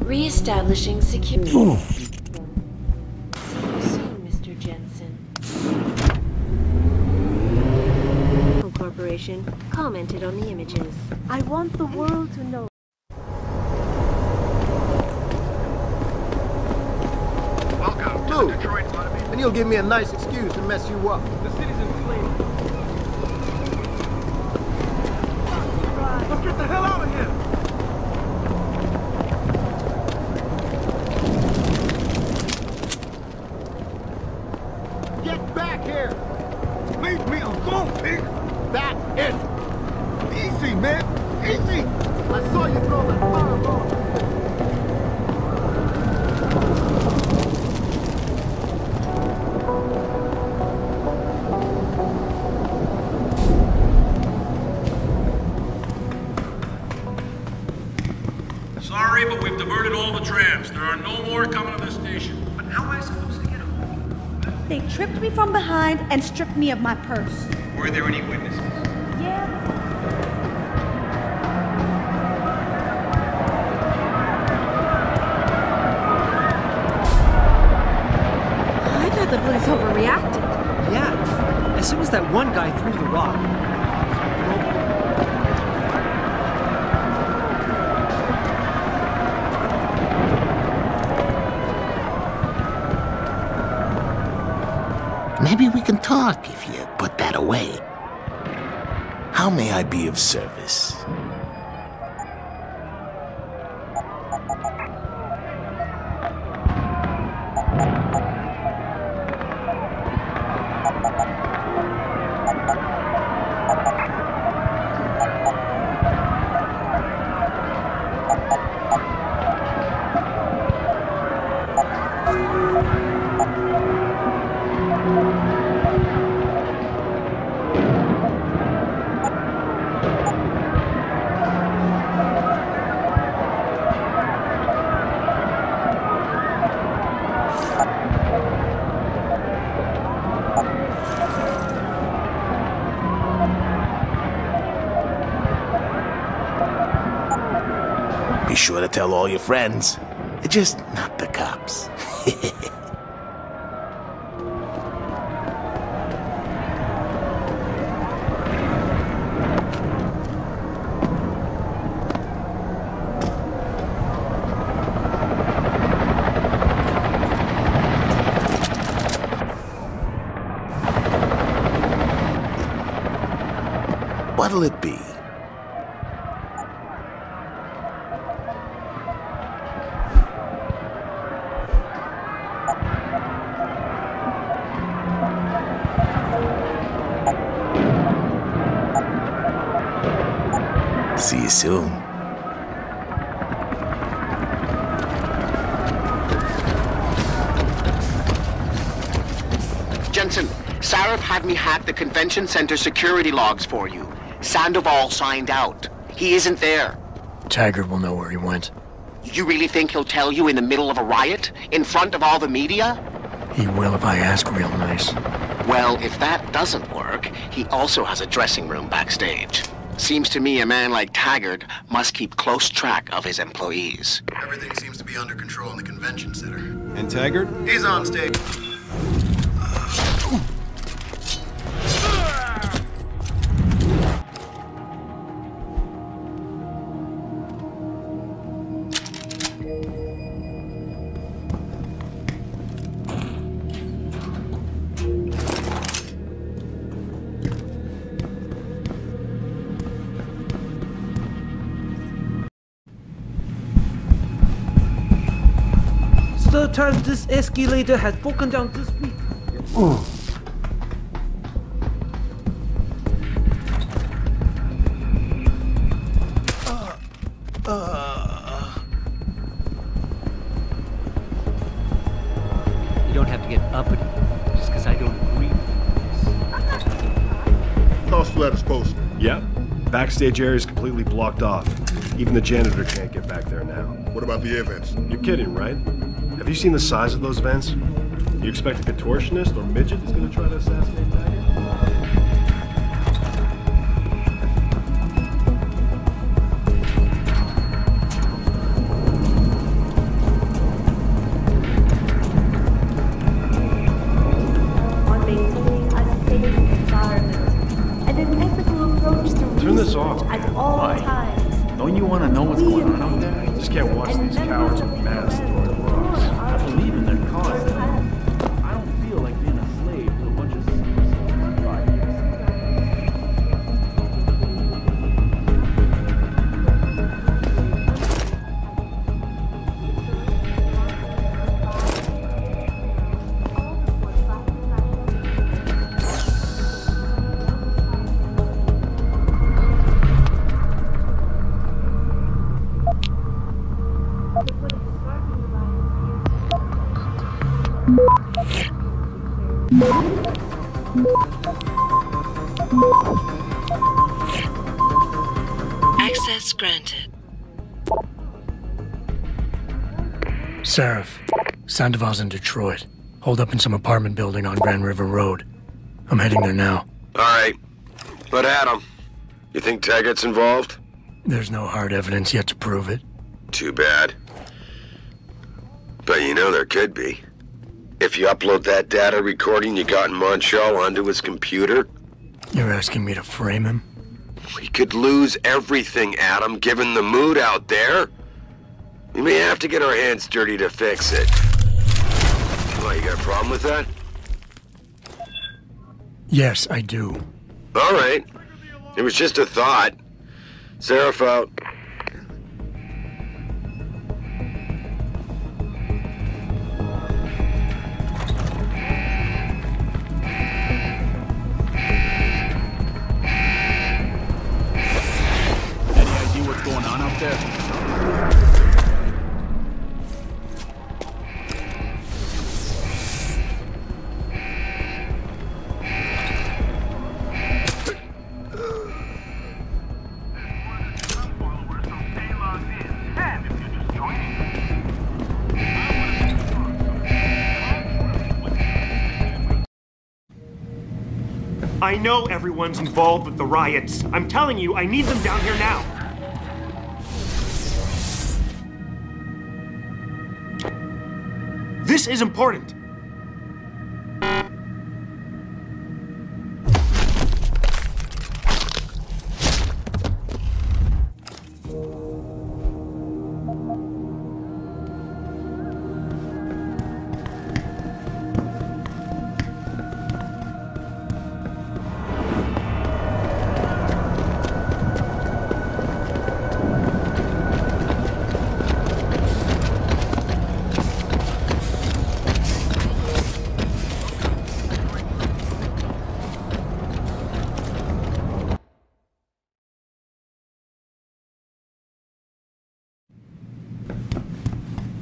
Re-establishing security. See you soon, Mr. Jensen. Corporation commented on the images. I want the world to know. Welcome to the Detroit Lobby. And you'll give me a nice excuse to mess you up. The city's in flames. Let's get the hell out of here! Get back here! Leave me alone, pig! That's it! Easy, man! Easy! I saw you throw that fireball! Sorry, but we've diverted all the trams. There are no more coming to this station. But how am I supposed to get home? They tripped me from behind and stripped me of my purse. Were there any witnesses? Yeah. I thought the police overreacted. Yeah. As soon as that one guy threw the rock. Maybe we can talk if you put that away. How may I be of service? Be sure to tell all your friends. Just not the cops. What'll it be? See you soon. Jensen, Sarif had me hack the convention center security logs for you. Sandoval signed out. He isn't there. Taggart will know where he went. You really think he'll tell you in the middle of a riot? In front of all the media? He will if I ask real nice. Well, if that doesn't work, he also has a dressing room backstage. Seems to me a man like Taggart must keep close track of his employees. Everything seems to be under control in the convention center. And Taggart? He's on stage. Third time this escalator has broken down this week. You don't have to get uppity just because I don't agree with this. Cost flat as posted. Yep. Backstage area is completely blocked off. Even the janitor can't get back there now. What about the air vents? You're kidding, right? Have you seen the size of those vents? You expect a contortionist or midget is going to try to assassinate Taggart? watch at all times. Don't you want to know what's going on out there? You just can't watch these cowards with masks throwing rocks. I believe in their cause. I don't feel like being a slave to a bunch of secrets. 5 years. Access granted. Seraph, Sandoval's in Detroit. Hold up in some apartment building on Grand River Road. I'm heading there now. All right. But Adam, you think Taggart's involved? There's no hard evidence yet to prove it. Too bad. But you know there could be. If you upload that data recording you got in Montreal onto his computer... You're asking me to frame him? We could lose everything, Adam, given the mood out there. We may have to get our hands dirty to fix it. Well, you got a problem with that? Yes, I do. All right. It was just a thought. Seraph out. Going on out there? I know everyone's involved with the riots. I'm telling you, I need them down here now. This is important.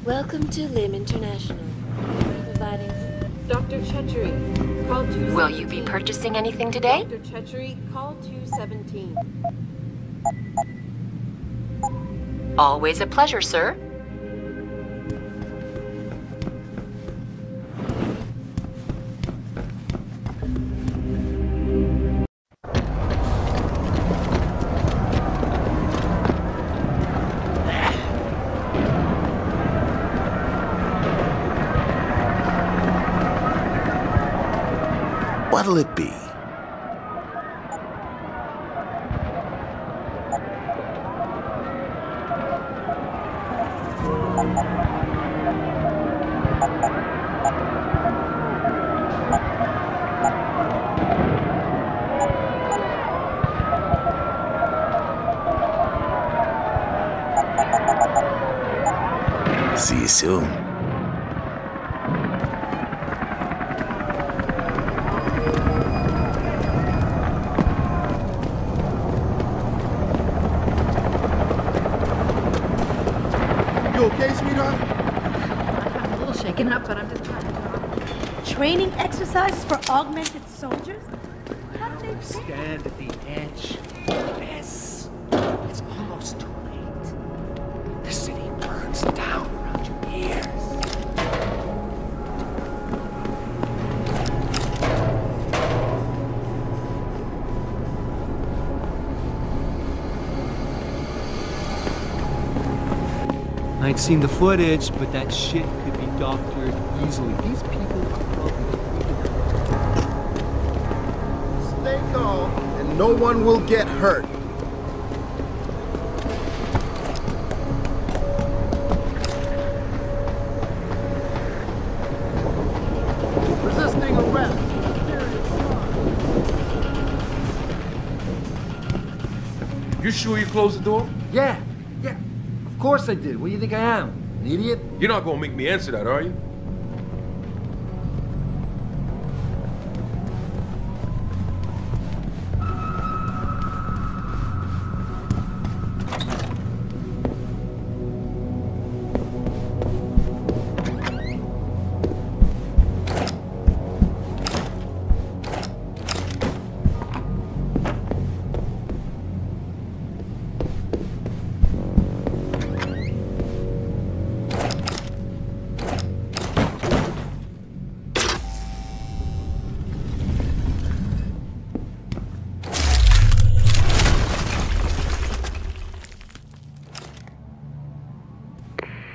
Welcome to LIM International. Providing Dr. Chetchery, call 217. Will you be purchasing anything today? Dr. Chetchery, call 217. Always a pleasure, sir. What'll it be? See you soon. Okay, sweetheart? I'm a little shaken up, but I'm just trying to talk. Training exercises for augmented soldiers? How do they stand at the edge? Yes. It's almost too late. The city burns down around your ears. I'd seen the footage, but that shit could be doctored easily. These people are probably Stay calm, and no one will get hurt. You sure you closed the door? Yeah. Of course I did. What do you think I am? An idiot? You're not gonna make me answer that, are you?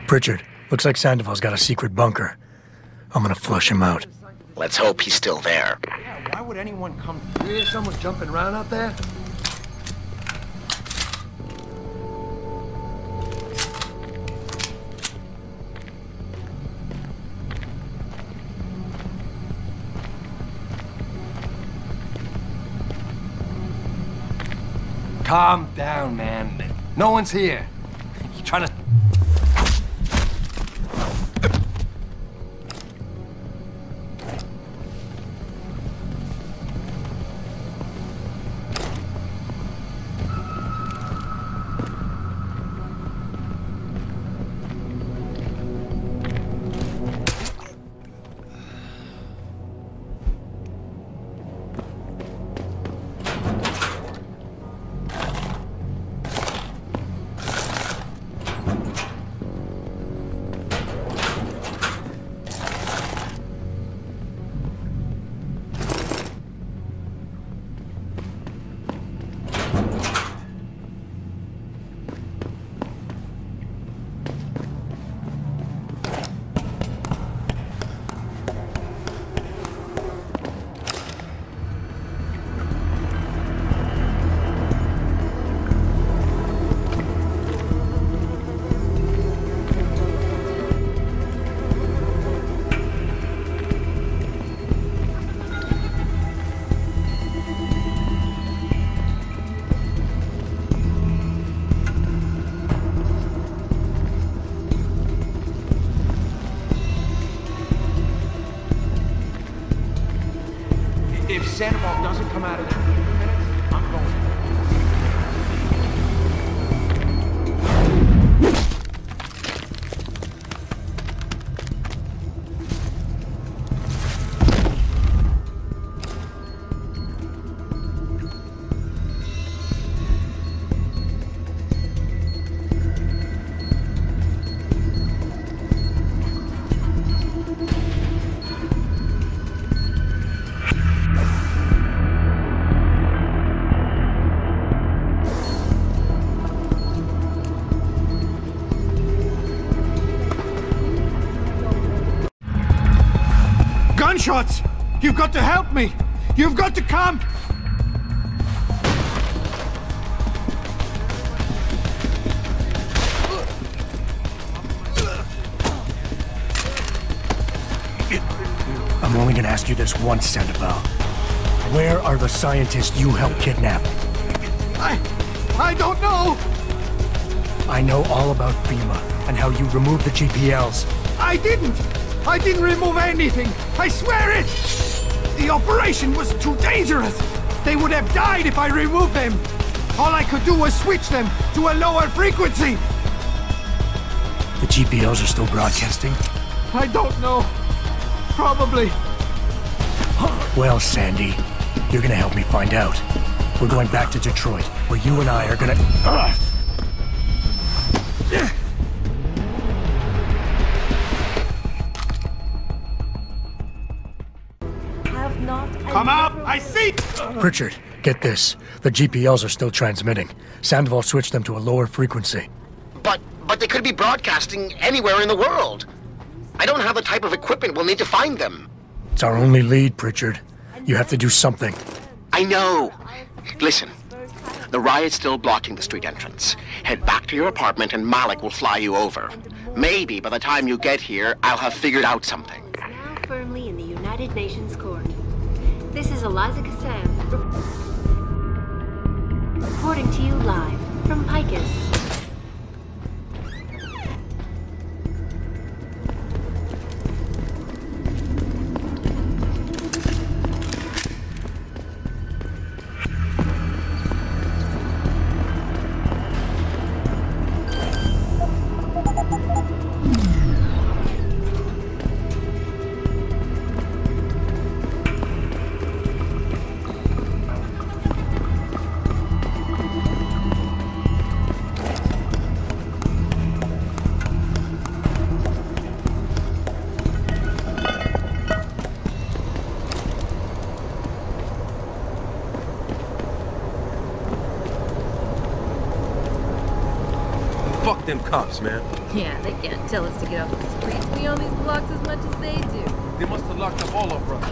Pritchard, looks like Sandoval's got a secret bunker. I'm gonna flush him out. Let's hope he's still there. Yeah, why would anyone come? You hear someone jumping around out there? Calm down, man. No one's here. You trying to... If Sandoval doesn't come out of there in a few minutes, I'm going. Gunshots! You've got to help me! You've got to come! I'm only gonna ask you this once, Sandoval. Where are the scientists you helped kidnap? I don't know! I know all about FEMA and how you removed the GPLs. I didn't remove anything! I swear it! The operation was too dangerous! They would have died if I removed them! All I could do was switch them to a lower frequency! The GPLs are still broadcasting? I don't know. Probably. Well, Sandy, you're gonna help me find out. We're going back to Detroit, where you and I are gonna... Come out! I see! Pritchard, get this. The GPLs are still transmitting. Sandoval switched them to a lower frequency. But they could be broadcasting anywhere in the world. I don't have the type of equipment we'll need to find them. It's our only lead, Pritchard. You have to do something. I know. Listen, the riot's still blocking the street entrance. Head back to your apartment and Malik will fly you over. Maybe by the time you get here, I'll have figured out something. Now firmly in the United Nations Court. This is Eliza Kassam reporting to you live. From Picus. Fuck them cops, man. Yeah, they can't tell us to get off the streets. We own these blocks as much as they do. They must have locked up all of us.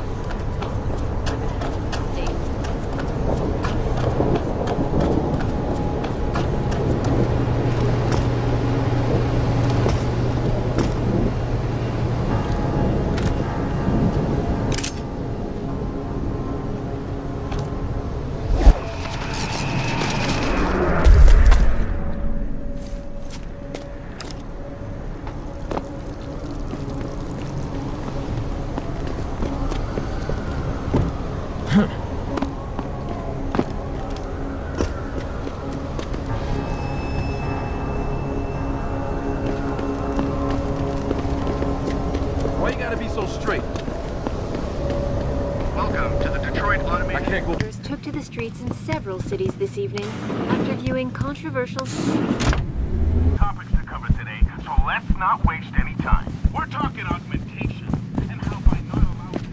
Why you gotta be so straight? Welcome to the Detroit Automated... I can't go... Took to the streets in several cities this evening after viewing controversial... topics to cover today, so let's not waste any time. We're talking augmentation and how by not allowing...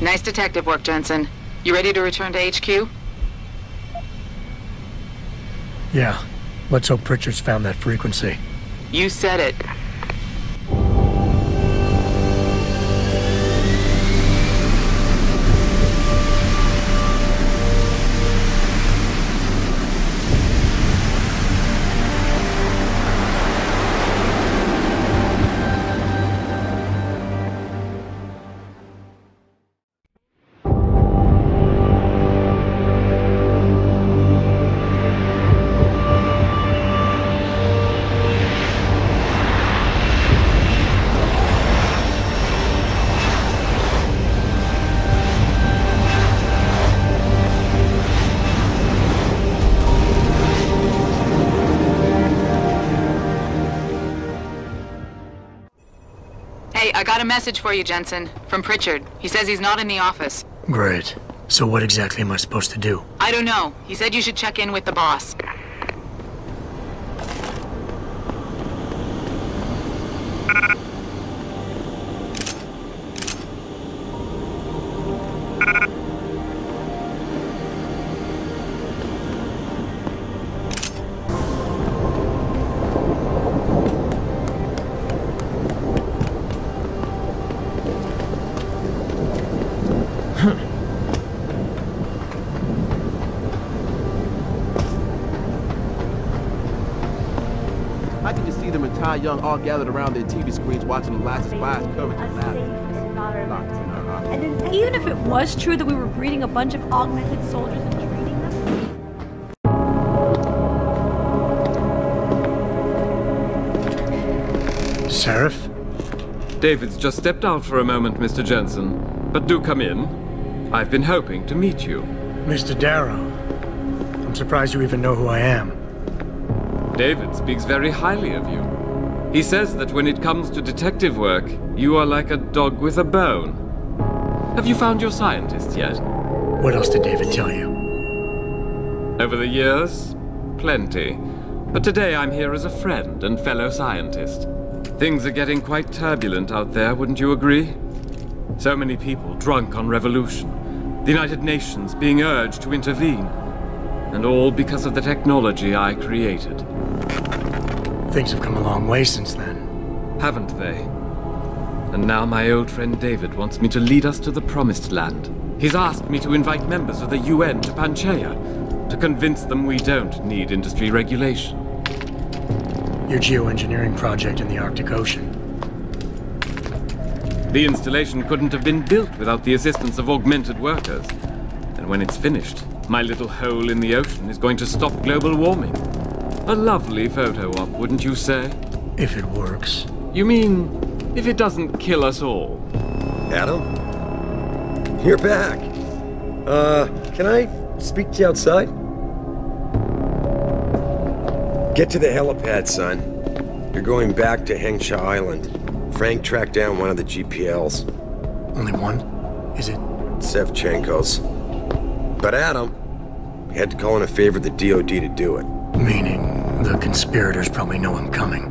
Nice detective work, Jensen. You ready to return to HQ? Yeah. Let's hope Pritchard's found that frequency. You said it. Hey, I got a message for you, Jensen. From Pritchard. He says he's not in the office. Great. So what exactly am I supposed to do? I don't know. He said you should check in with the boss. I can just see them entire young all gathered around their TV screens watching the last spies coverage and laughing. And then, even if it was true that we were breeding a bunch of augmented soldiers and training them... Seraph? David's just stepped out for a moment, Mr. Jensen. But do come in. I've been hoping to meet you. Mr. Darrow. I'm surprised you even know who I am. David speaks very highly of you. He says that when it comes to detective work, you are like a dog with a bone. Have you found your scientist yet? What else did David tell you? Over the years, plenty. But today I'm here as a friend and fellow scientist. Things are getting quite turbulent out there, wouldn't you agree? So many people drunk on revolution. The United Nations being urged to intervene. And all because of the technology I created. Things have come a long way since then. haven't they? And now my old friend David wants me to lead us to the Promised Land. He's asked me to invite members of the UN to Panchaea, to convince them we don't need industry regulation. Your geoengineering project in the Arctic Ocean. The installation couldn't have been built without the assistance of augmented workers. And when it's finished, my little hole in the ocean is going to stop global warming. A lovely photo op, wouldn't you say? If it works. You mean, if it doesn't kill us all? Adam? You're back. Can I speak to you outside? Get to the helipad, son. You're going back to Hengsha Island. Frank tracked down one of the GPLs. Only one? Is it? Sevchenko's. But Adam, he had to call in a favor of the DOD to do it. Meaning, the conspirators probably know I'm coming.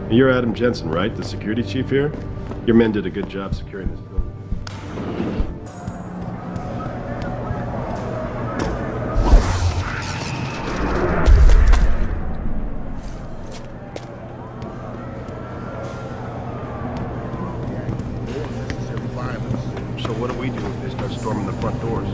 You're Adam Jensen, right? The security chief here? Your men did a good job securing this building. So what do we do if they start storming the front doors?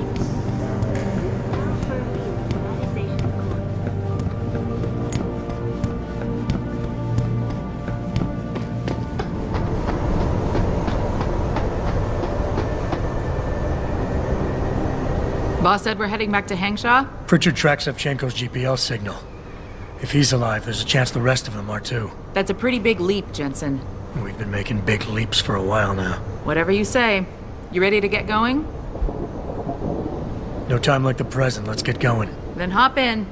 Boss said we're heading back to Hengsha? Pritchard tracks Sevchenko's GPL signal. If he's alive, there's a chance the rest of them are too. That's a pretty big leap, Jensen. We've been making big leaps for a while now. Whatever you say. You ready to get going? No time like the present. Let's get going. Then hop in.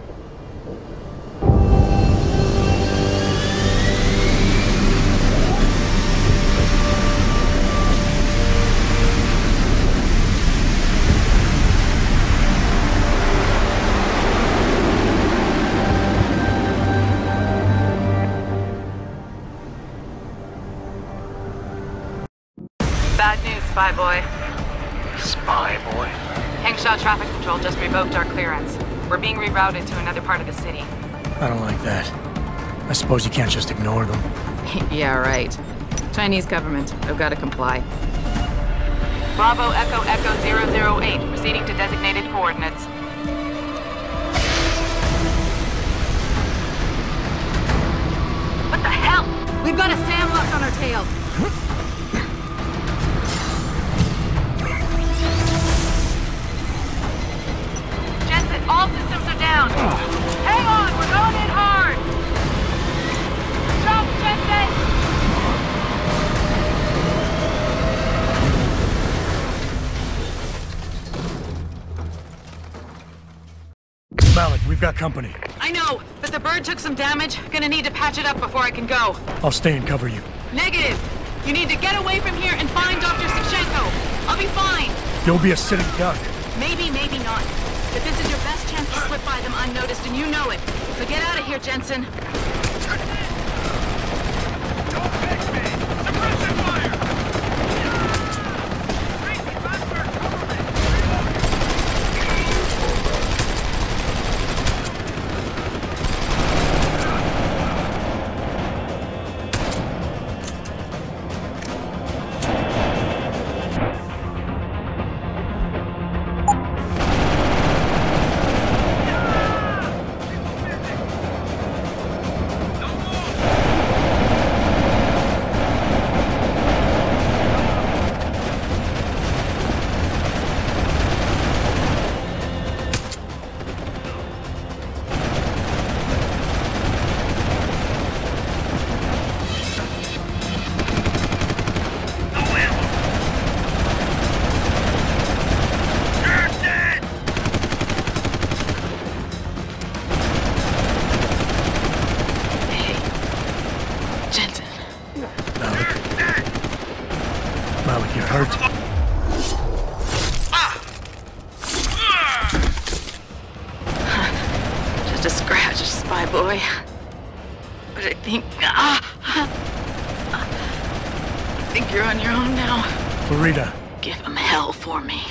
Bad news, Spy Boy. Spy Boy? Hengsha Traffic Control just revoked our clearance. We're being rerouted to another part of the city. I don't like that. I suppose you can't just ignore them. Yeah, right. Chinese government. I've got to comply. Bravo Echo Echo 008, proceeding to designated coordinates. What the hell? We've got a sandlock on our tail. Jensen, all systems are down. Hang on, we're going in hard. Jump, Jensen! Malik, we've got company. I know, but the bird took some damage. Gonna need to patch it up before I can go. I'll stay and cover you. Negative. You need to get away from here and find Dr. Sevchenko. I'll be fine. You'll be a sitting duck. Maybe, maybe not. But this is your best chance to slip by them unnoticed, and you know it. So get out of here, Jensen. Malik, you're hurt. Just a scratch, Spy Boy. But I think... I think you're on your own now. Farida. Give him hell for me.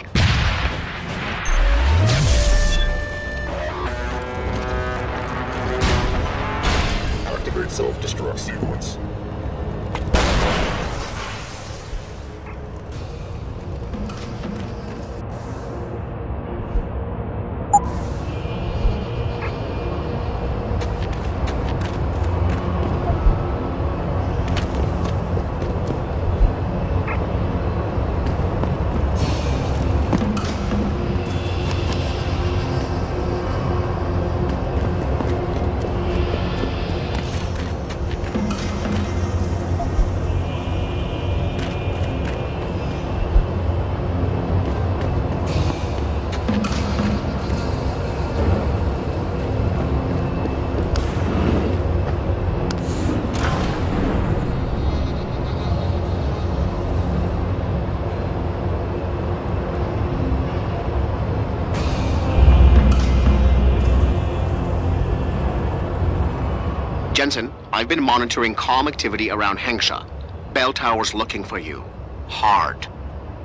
Jensen, I've been monitoring comm activity around Hengsha. Bell Tower's looking for you. Hard.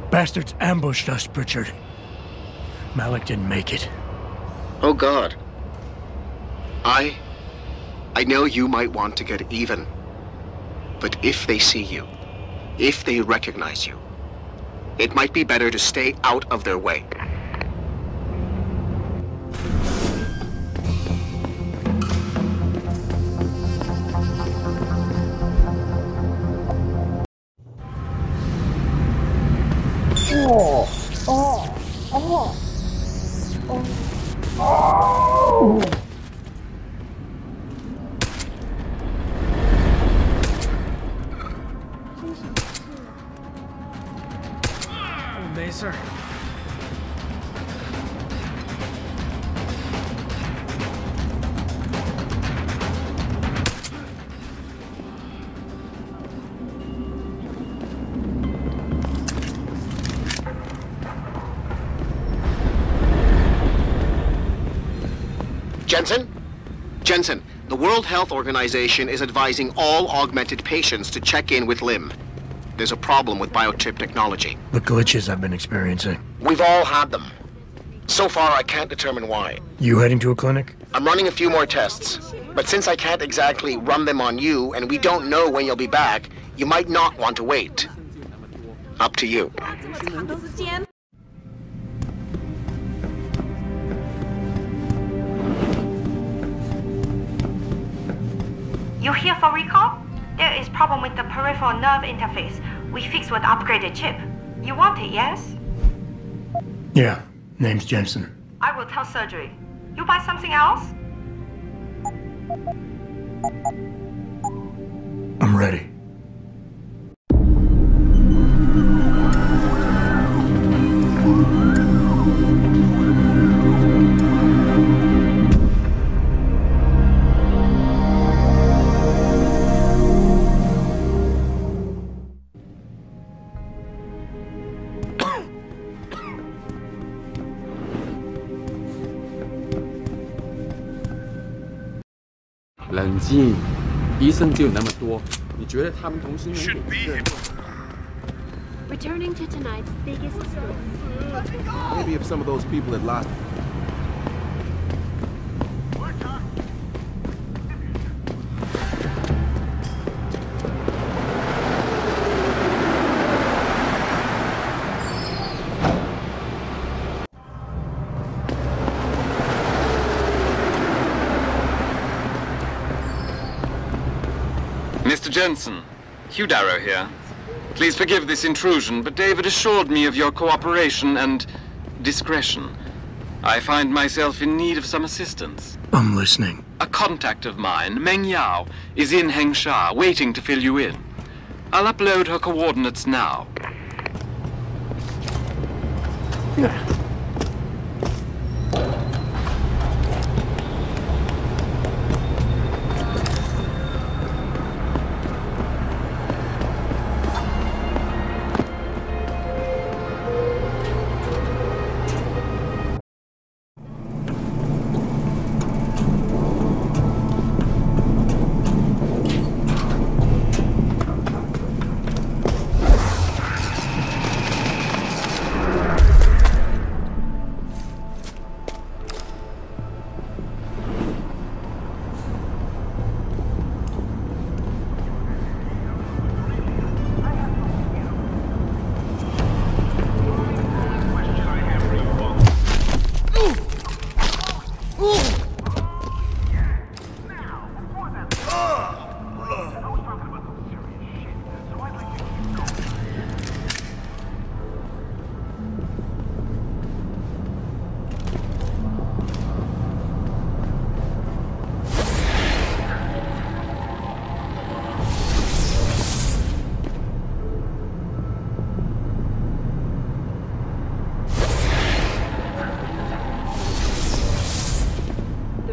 Bastards ambushed us, Pritchard. Malik didn't make it. Oh, God. I know you might want to get even. But if they see you, if they recognize you, it might be better to stay out of their way. Macer. Jensen, the World Health Organization is advising all augmented patients to check in with Lim. There's a problem with biochip technology. The glitches I've been experiencing. We've all had them. So far, I can't determine why. You heading to a clinic? I'm running a few more tests. But since I can't exactly run them on you, and we don't know when you'll be back, you might not want to wait. Up to you. You here for recall? There is problem with the peripheral nerve interface. We fixed with upgraded chip. You want it, yes? Yeah. Name's Jensen. I will tell surgery. You buy something else? I'm ready. Returning to tonight's biggest story. Maybe if some of those people had lost. Mr. Jensen, Hugh Darrow here. Please forgive this intrusion, but David assured me of your cooperation and discretion. I find myself in need of some assistance. I'm listening. A contact of mine, Meng Yao, is in Hengsha, waiting to fill you in. I'll upload her coordinates now.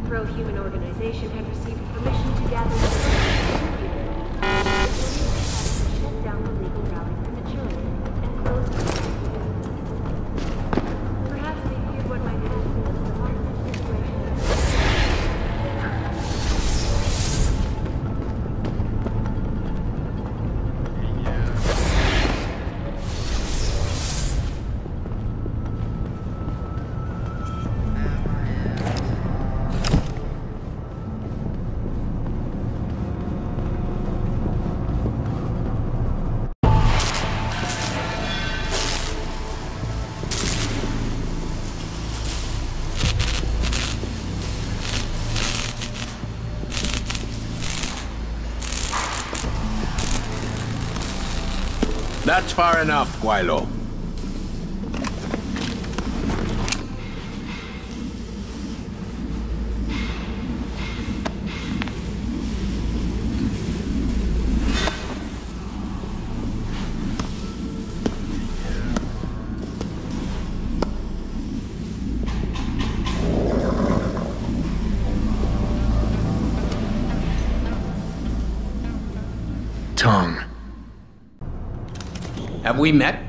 Pro-human organization had received permission to gather shut down the legal rally prematurely and close the perhaps they feared what might happen as the Marxist situation. That's far enough, Guaylo. Tongue. Have we met?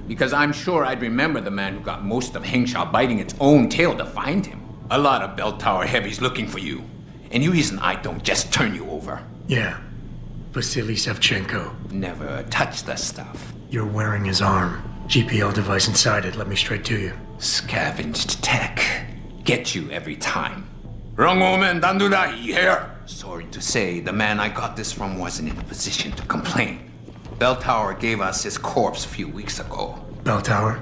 Because I'm sure I'd remember the man who got most of Hengsha biting its own tail to find him. A lot of bell tower heavies looking for you. Any reason I don't just turn you over? Yeah. Vasily Savchenko. Never touch the stuff. You're wearing his arm. GPL device inside it. Let me straight to you. Scavenged tech. Get you every time. Wrong woman, don't do that here. Sorry to say, the man I got this from wasn't in a position to complain. Bell Tower gave us his corpse a few weeks ago. Bell Tower?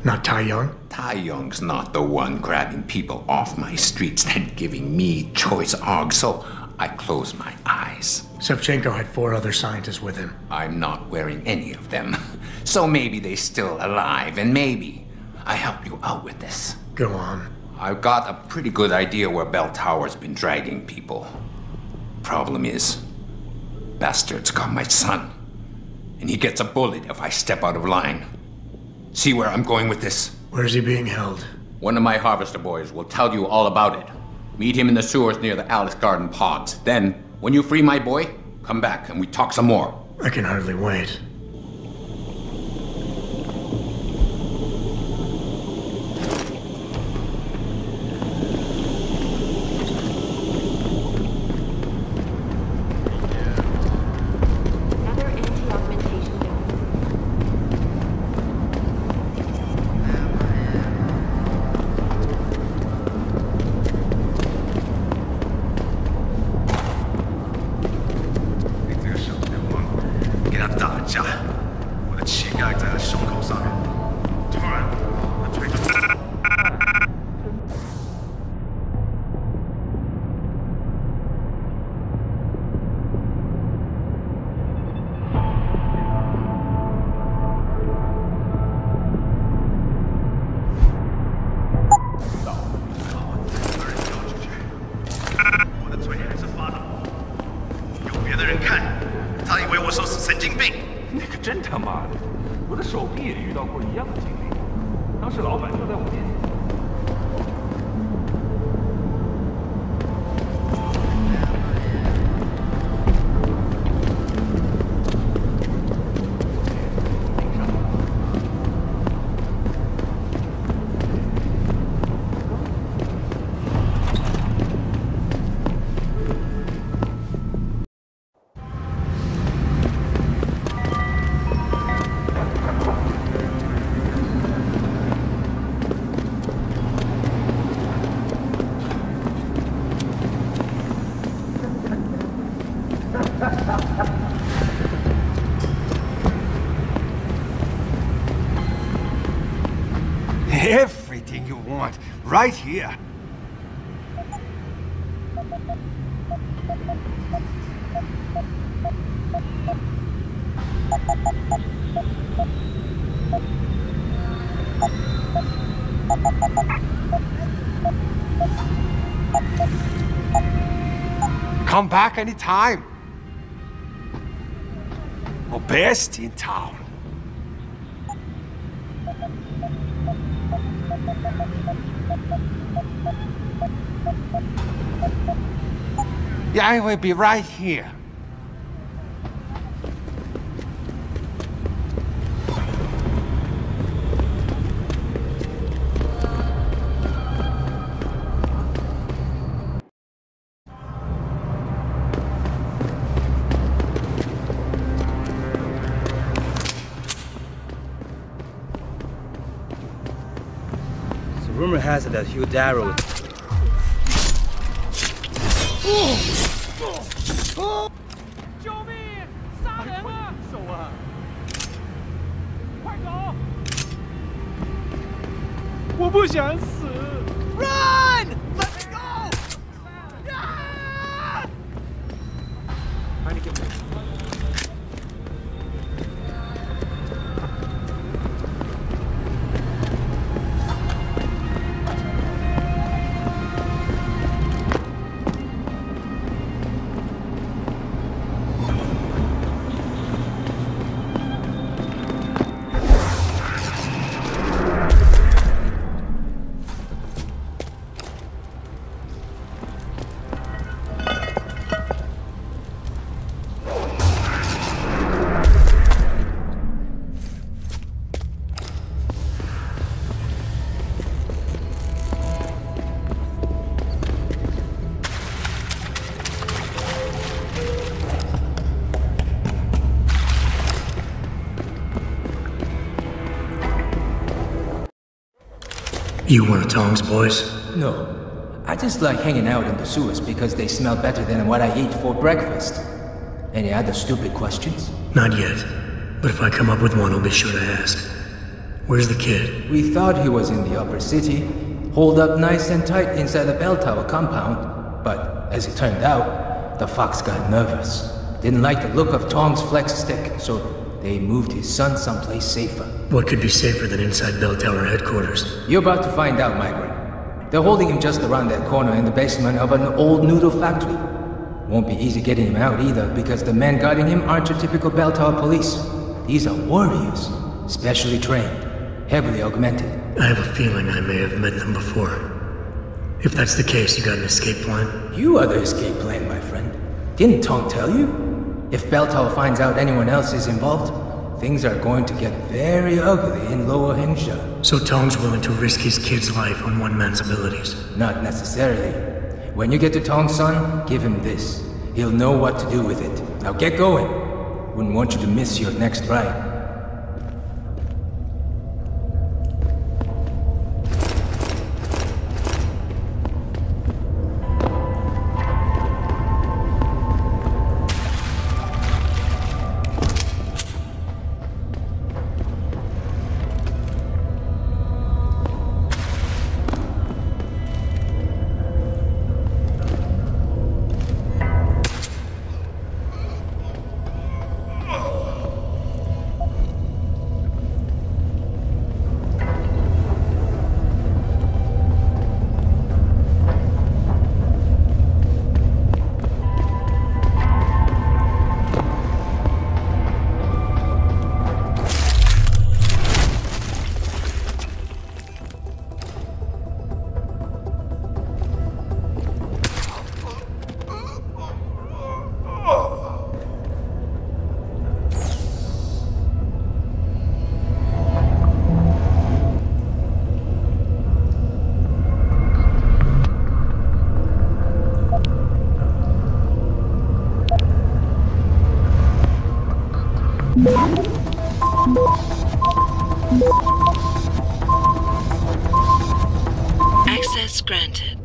Not Tai Young? Tai Young's not the one grabbing people off my streets and giving me choice arg, so I close my eyes. Savchenko had 4 other scientists with him. I'm not wearing any of them. So maybe they're still alive, and maybe I help you out with this. Go on. I've got a pretty good idea where Bell Tower's been dragging people. Problem is, bastard's got my son. And he gets a bullet if I step out of line. See where I'm going with this? Where's he being held? One of my harvester boys will tell you all about it. Meet him in the sewers near the Alice Garden pods. Then, when you free my boy, come back and we talk some more. I can hardly wait. Everything you want, right here. Come back anytime. Or best in town. Yeah, I will be right here. So rumor has it that Hugh Darrow. Run! Let me go! Ah! You one of Tong's boys? No. I just like hanging out in the sewers because they smell better than what I eat for breakfast. Any other stupid questions? Not yet. But if I come up with one, I'll be sure to ask. Where's the kid? We thought he was in the upper city, holed up nice and tight inside the bell tower compound. But as it turned out, the fox got nervous. Didn't like the look of Tong's flex stick, so they moved his son someplace safer. What could be safer than inside bell tower headquarters? You're about to find out, Migrant. They're holding him just around that corner in the basement of an old noodle factory. Won't be easy getting him out either, because the men guarding him aren't your typical bell tower police. These are warriors, specially trained, heavily augmented. I have a feeling I may have met them before. If that's the case, you got an escape plan? You are the escape plan, my friend. Didn't Tong tell you? If Bell Tower finds out anyone else is involved, things are going to get very ugly in Lower Hingsha. So Tong's willing to risk his kid's life on one man's abilities? Not necessarily. When you get to Tong's son, give him this. He'll know what to do with it. Now get going. Wouldn't want you to miss your next ride. Access granted.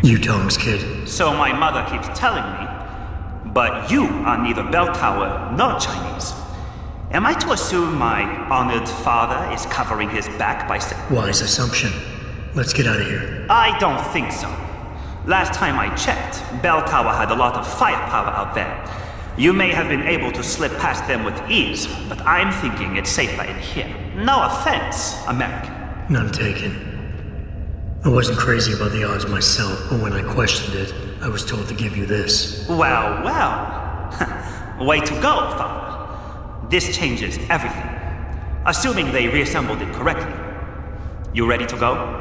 You Tong's kid. So my mother keeps telling me, but you are neither bell tower nor Chinese. Am I to assume my honored father is covering his back by Wise assumption. Let's get out of here. I don't think so. Last time I checked, Bell Tower had a lot of firepower out there. You may have been able to slip past them with ease, but I'm thinking it's safer in here. No offense, American. None taken. I wasn't crazy about the odds myself, but when I questioned it, I was told to give you this. Well, well. Way to go, father. This changes everything. Assuming they reassembled it correctly. You ready to go?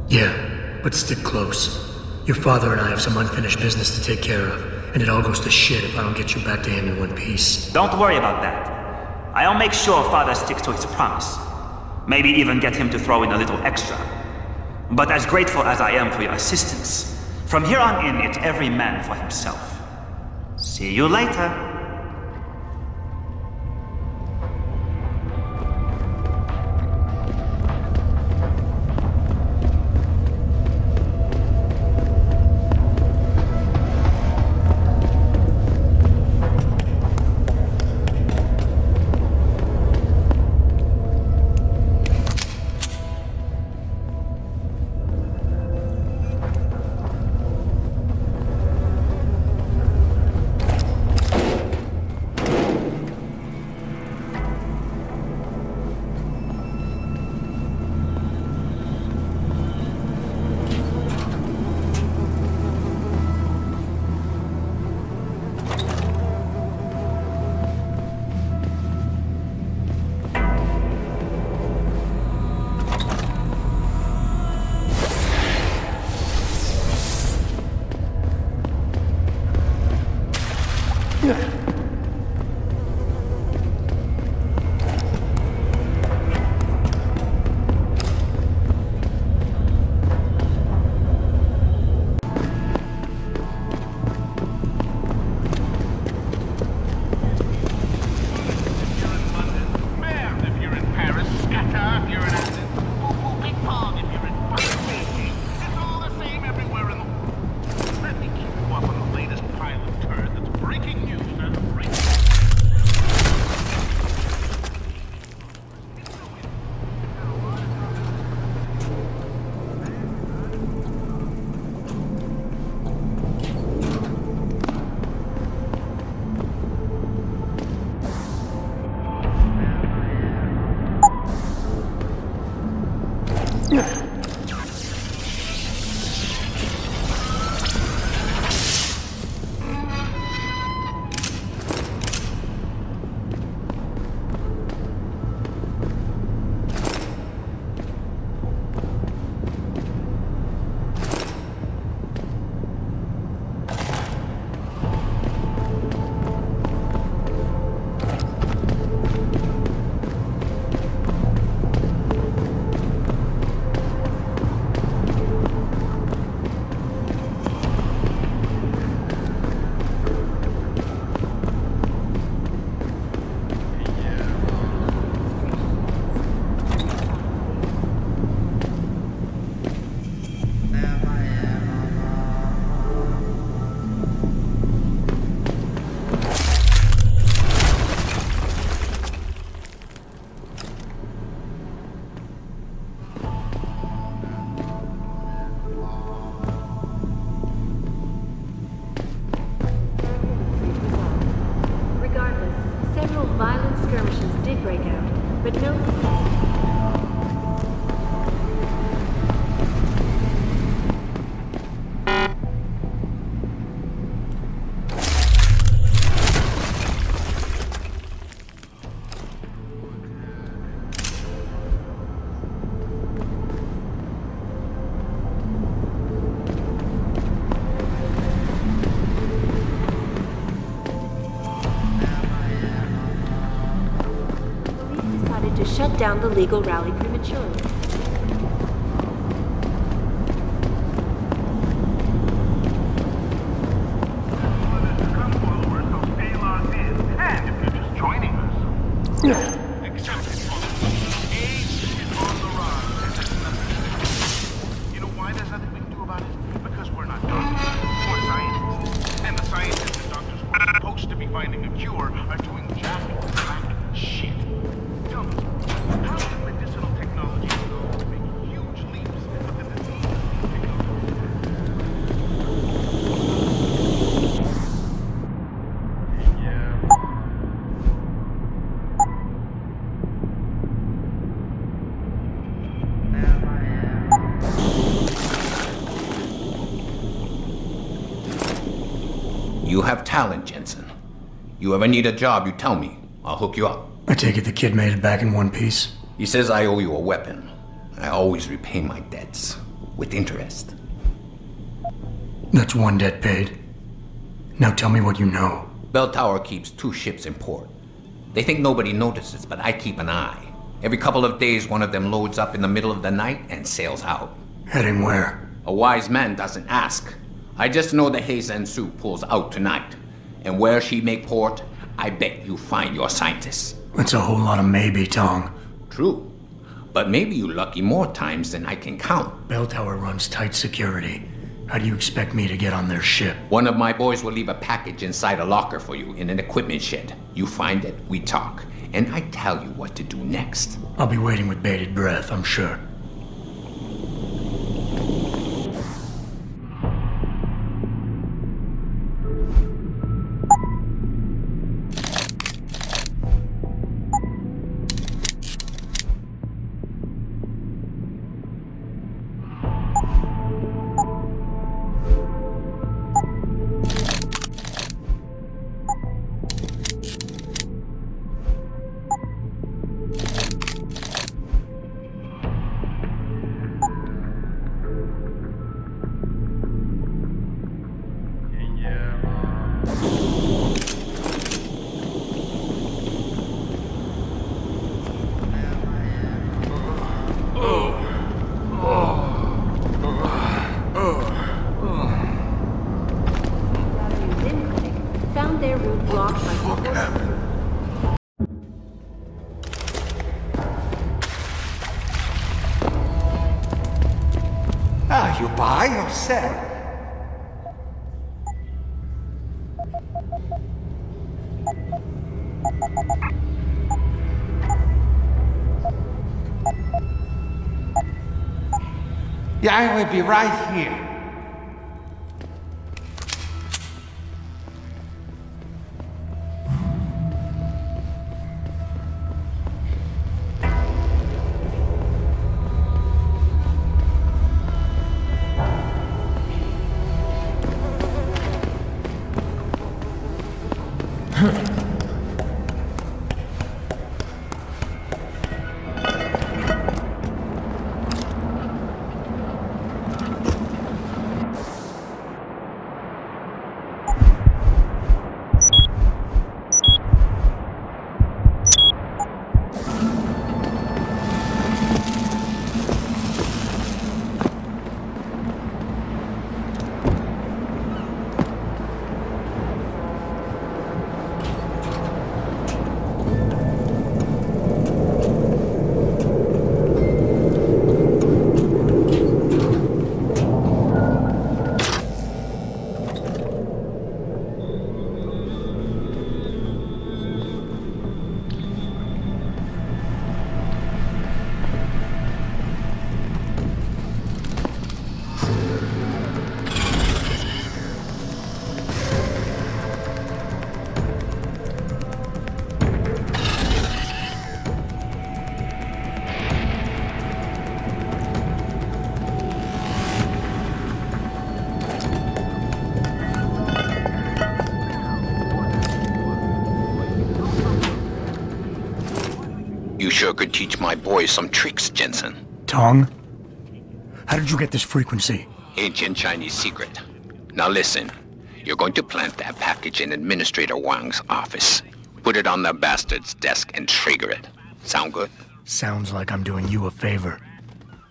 Yeah, but stick close. Your father and I have some unfinished business to take care of, and it all goes to shit if I don't get you back to him in one piece. Don't worry about that. I'll make sure father sticks to his promise. Maybe even get him to throw in a little extra. But as grateful as I am for your assistance, from here on in, it's every man for himself. See you later. violent skirmishes did break out, but no... shut down the legal rally prematurely. And if you're just joining us, you know why there's nothing we can do about it? Because we're not doctors, we're scientists. And the scientists and doctors who are supposed to be finding a cure are doing jack black shit. Tell me, how can medicinal technology make huge leaps with the disease You have talent, Jensen. You ever need a job, you tell me. I'll hook you up. I take it the kid made it back in one piece? He says I owe you a weapon. I always repay my debts. With interest. That's one debt paid. Now tell me what you know. Bell Tower keeps 2 ships in port. They think nobody notices, but I keep an eye. Every couple of days, one of them loads up in the middle of the night and sails out. Heading where? A wise man doesn't ask. I just know the Heizen Su pulls out tonight. And where she make port, I bet you find your scientists. That's a whole lot of maybe, Tong. True. But maybe you lucky more times than I can count. Bell Tower runs tight security. How do you expect me to get on their ship? One of my boys will leave a package inside a locker for you in an equipment shed. You find it, we talk. And I tell you what to do next. I'll be waiting with bated breath, I'm sure. Found their route blocked by Ah, you by yourself? Yeah, I will be right here. You sure could teach my boys some tricks, Jensen. Tong? How did you get this frequency? Ancient Chinese secret. Now listen. You're going to plant that package in Administrator Wang's office. Put it on the bastard's desk and trigger it. Sound good? Sounds like I'm doing you a favor.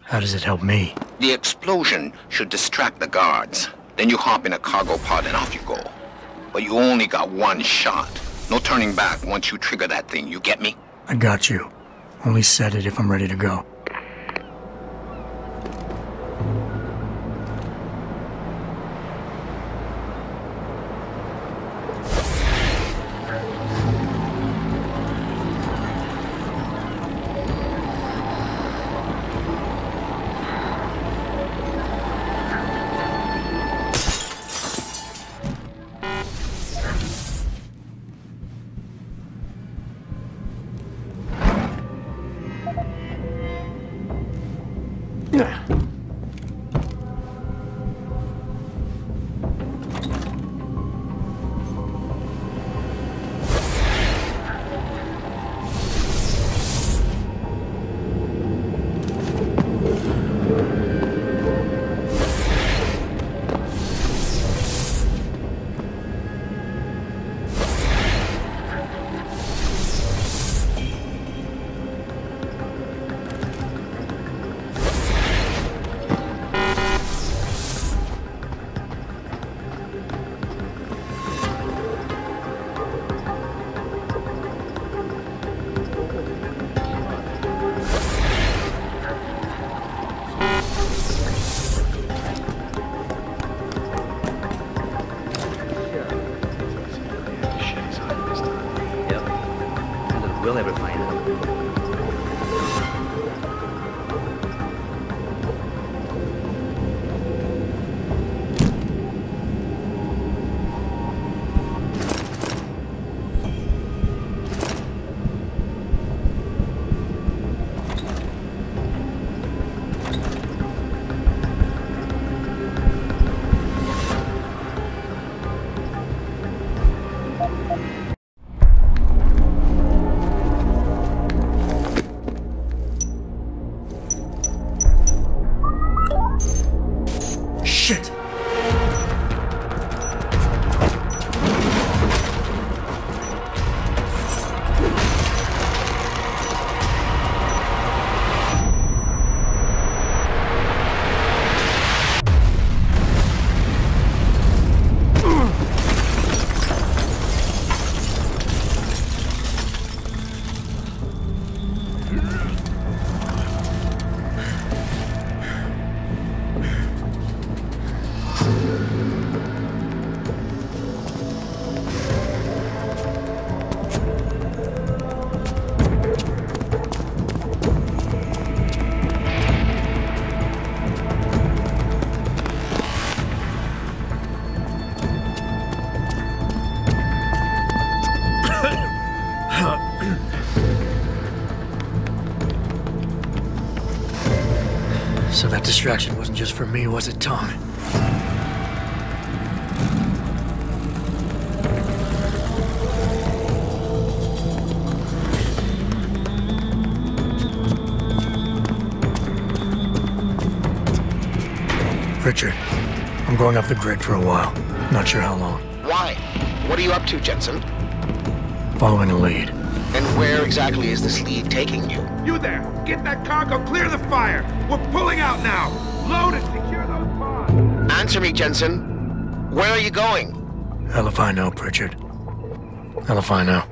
How does it help me? The explosion should distract the guards. Then you hop in a cargo pod and off you go. But you only got one shot. No turning back once you trigger that thing, you get me? I got you. Only set it if I'm ready to go. We'll never find it. Shit! So that distraction wasn't just for me, was it, Tom? Richard, I'm going off the grid for a while. Not sure how long. Why? What are you up to, Jensen? Following a lead. And where exactly is this lead taking you? You there! Get that cargo, clear the fire! We're pulling out now! Load and secure those pods! Answer me, Jensen. Where are you going? Hell if I know, Pritchard. Hell if I know.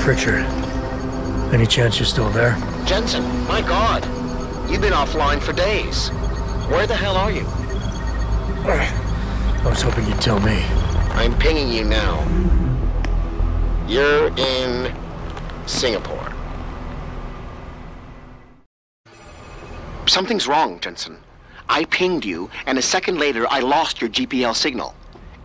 Pritchard, any chance you're still there? Jensen, my God. You've been offline for days. Where the hell are you? was hoping you'd tell me. I'm pinging you now. You're in Singapore. Something's wrong, Jensen. I pinged you, and a second later, I lost your GPL signal.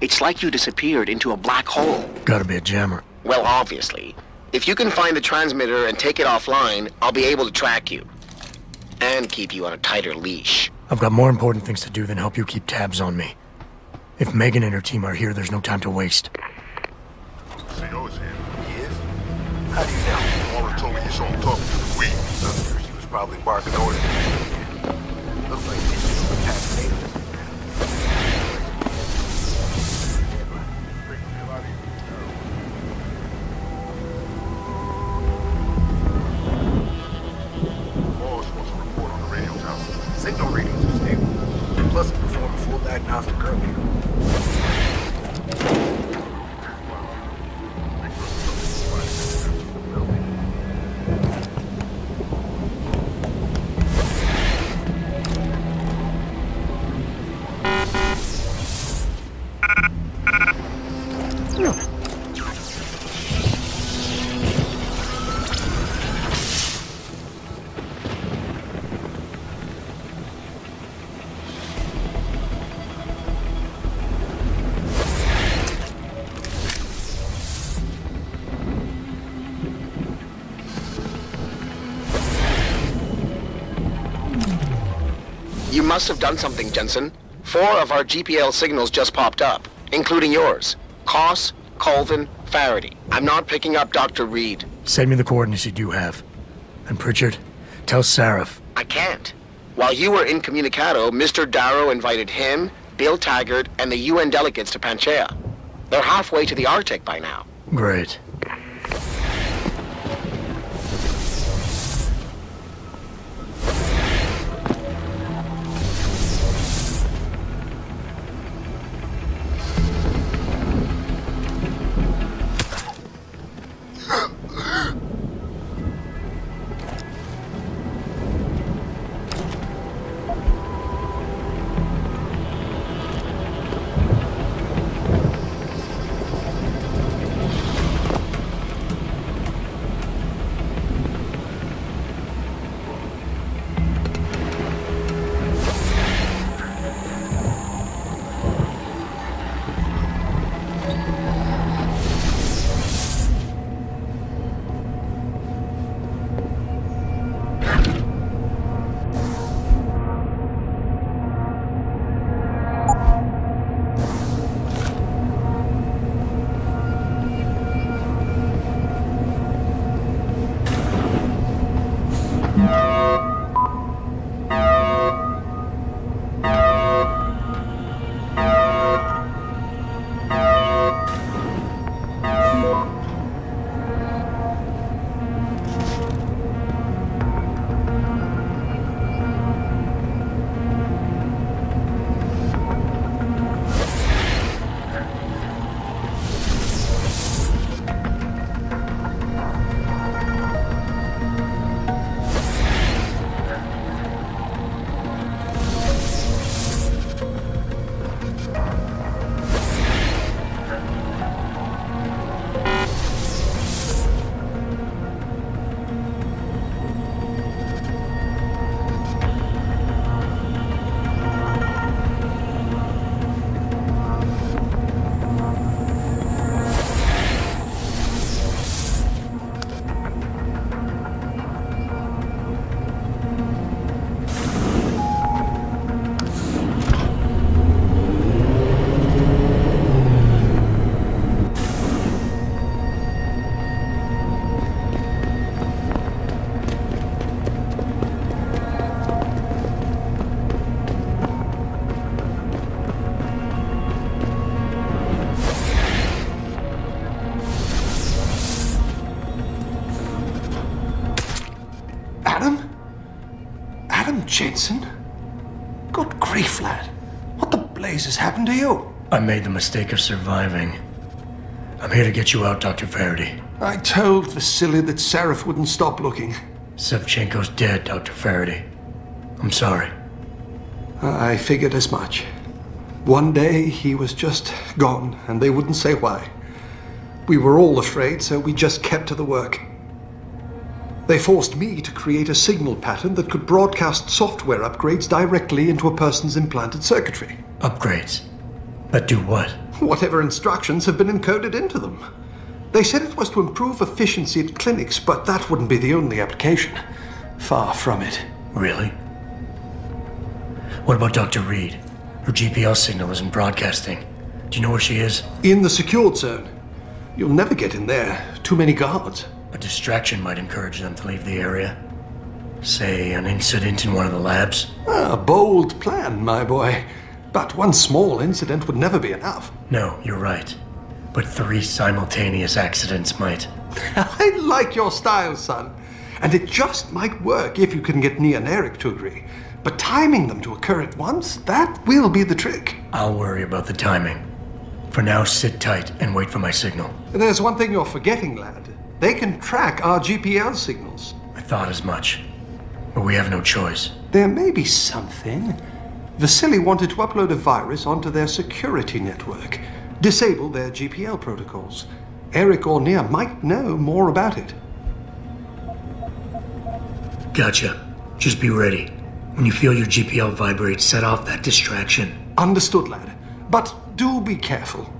It's like you disappeared into a black hole. Gotta be a jammer. Well, obviously. If you can find the transmitter and take it offline, I'll be able to track you. And keep you on a tighter leash. I've got more important things to do than help you keep tabs on me. If Megan and her team are here, there's no time to waste. CO is here. He is? How do you know? Warren told me you saw him talking to the Queen. She was probably barking orders. Looks like he's contaminated. Signal readings are stable. Plus, it performed a full diagnostic earlier. You must have done something, Jensen. 4 of our GPL signals just popped up, including yours. Koss, Colvin, Faraday. I'm not picking up Dr. Reed. Send me the coordinates you do have. And Pritchard, tell Sarif. I can't. While you were incommunicado, Mr. Darrow invited him, Bill Taggart, and the UN delegates to Panchea. They're halfway to the Arctic by now. Great. Jensen? Good grief, lad. What the blazes happened to you? I made the mistake of surviving. I'm here to get you out, Dr. Faraday. I told Vasily that Sarif wouldn't stop looking. Sevchenko's dead, Dr. Faraday. I'm sorry. I figured as much. One day he was just gone, and they wouldn't say why. We were all afraid, so we just kept to the work. They forced me to create a signal pattern that could broadcast software upgrades directly into a person's implanted circuitry. Upgrades? But do what? Whatever instructions have been encoded into them. They said it was to improve efficiency at clinics, but that wouldn't be the only application. Far from it. Really? What about Dr. Reed? Her GPL signal isn't broadcasting. Do you know where she is? In the secured zone. You'll never get in there. Too many guards. A distraction might encourage them to leave the area. Say, an incident in one of the labs? A bold plan, my boy. But one small incident would never be enough. No, you're right. But 3 simultaneous accidents might. I like your style, son. And it just might work if you can get Nia and Eric to agree. But timing them to occur at once, that will be the trick. I'll worry about the timing. For now, sit tight and wait for my signal. There's one thing you're forgetting, lad. They can track our GPL signals. I thought as much. But we have no choice. There may be something. Vasily wanted to upload a virus onto their security network. Disable their GPL protocols. Eric or Nia might know more about it. Gotcha. Just be ready. When you feel your GPL vibrate, set off that distraction. Understood, lad. But do be careful.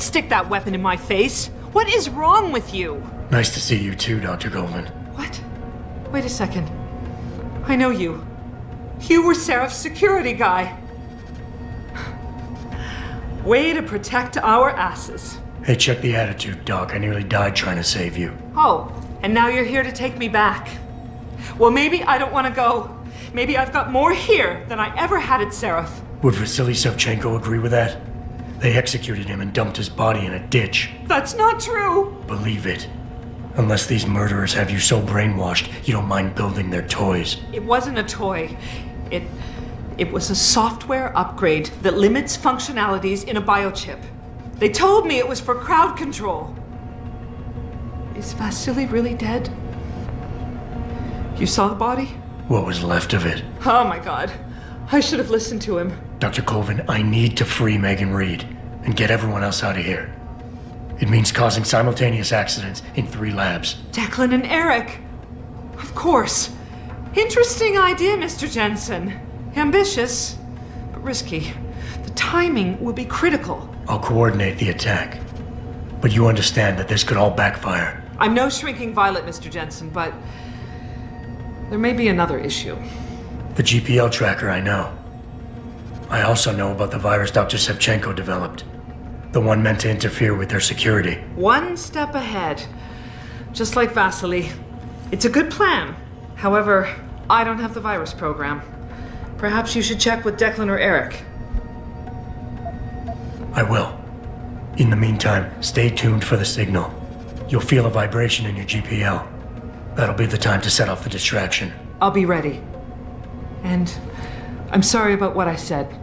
Stick that weapon in my face. What is wrong with you? Nice to see you too, Dr. Goldman. What? Wait a second. I know you. You were Seraph's security guy. Way to protect our asses. Hey, check the attitude, Doc. I nearly died trying to save you. Oh, and now you're here to take me back. Well, maybe I don't want to go. Maybe I've got more here than I ever had at Seraph. Would Vasily Savchenko agree with that? They executed him and dumped his body in a ditch. That's not true! Believe it. Unless these murderers have you so brainwashed, you don't mind building their toys. It wasn't a toy. It was a software upgrade that limits functionalities in a biochip. They told me it was for crowd control. Is Vasily really dead? You saw the body? What was left of it? Oh my god. I should have listened to him. Dr. Colvin, I need to free Megan Reed and get everyone else out of here. It means causing simultaneous accidents in 3 labs. Declan and Eric. Of course. Interesting idea, Mr. Jensen. Ambitious, but risky. The timing will be critical. I'll coordinate the attack. But you understand that this could all backfire. I'm no shrinking violet, Mr. Jensen, but there may be another issue. The GPL tracker, I know. I also know about the virus Dr. Savchenko developed. The one meant to interfere with their security. One step ahead. Just like Vasily. It's a good plan. However, I don't have the virus program. Perhaps you should check with Declan or Eric. I will. In the meantime, stay tuned for the signal. You'll feel a vibration in your GPL. That'll be the time to set off the distraction. I'll be ready. And I'm sorry about what I said.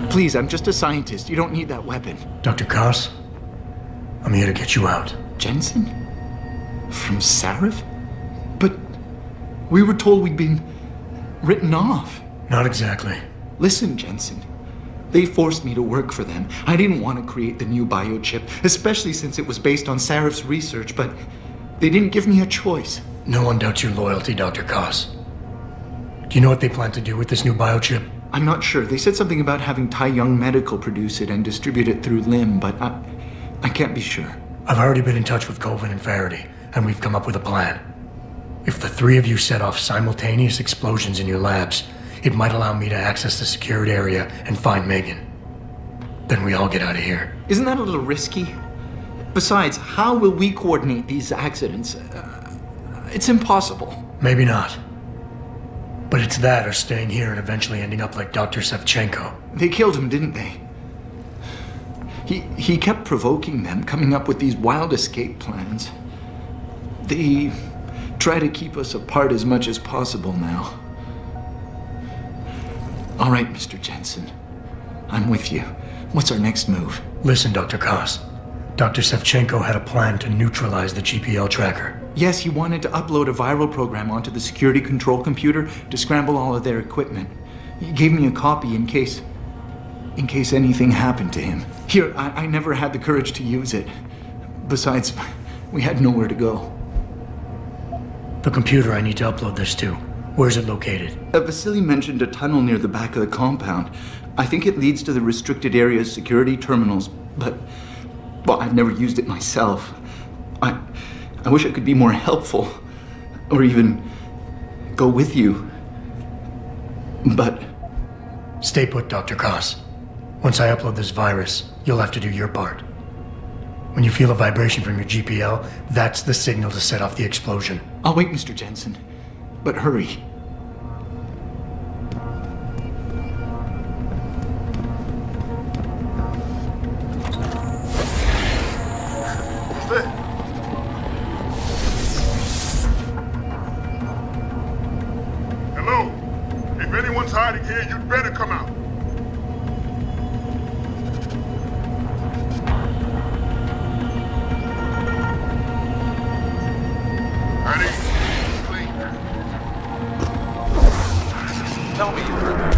Please, I'm just a scientist. You don't need that weapon. Dr. Koss, I'm here to get you out. Jensen? From Sarif? But we were told we'd been written off. Not exactly. Listen, Jensen. They forced me to work for them. I didn't want to create the new biochip, especially since it was based on Sarif's research, but they didn't give me a choice. No one doubts your loyalty, Dr. Koss. Do you know what they plan to do with this new biochip? I'm not sure. They said something about having Tai Young Medical produce it and distribute it through LIM, but I can't be sure. I've already been in touch with Colvin and Faraday, and we've come up with a plan. If the three of you set off simultaneous explosions in your labs, it might allow me to access the secured area and find Megan. Then we all get out of here. Isn't that a little risky? Besides, how will we coordinate these accidents? It's impossible. Maybe not. But it's that or staying here and eventually ending up like Dr. Sevchenko. They killed him, didn't they? He kept provoking them, coming up with these wild escape plans. They try to keep us apart as much as possible now. All right, Mr. Jensen. I'm with you. What's our next move? Listen, Dr. Koss. Dr. Sevchenko had a plan to neutralize the GPL tracker. Yes, he wanted to upload a viral program onto the security control computer to scramble all of their equipment. He gave me a copy in case anything happened to him. Here, I never had the courage to use it. Besides, we had nowhere to go. The computer I need to upload this to. Where's it located? Vasily mentioned a tunnel near the back of the compound. I think it leads to the restricted area's security terminals, but well, I've never used it myself. I wish I could be more helpful, or even go with you. But stay put, Dr. Koss. Once I upload this virus, you'll have to do your part. When you feel a vibration from your GPL, that's the signal to set off the explosion. I'll wait, Mr. Jensen. But hurry. What's that? Hello? If anyone's hiding here, you'd better come out. Tell me you heard that.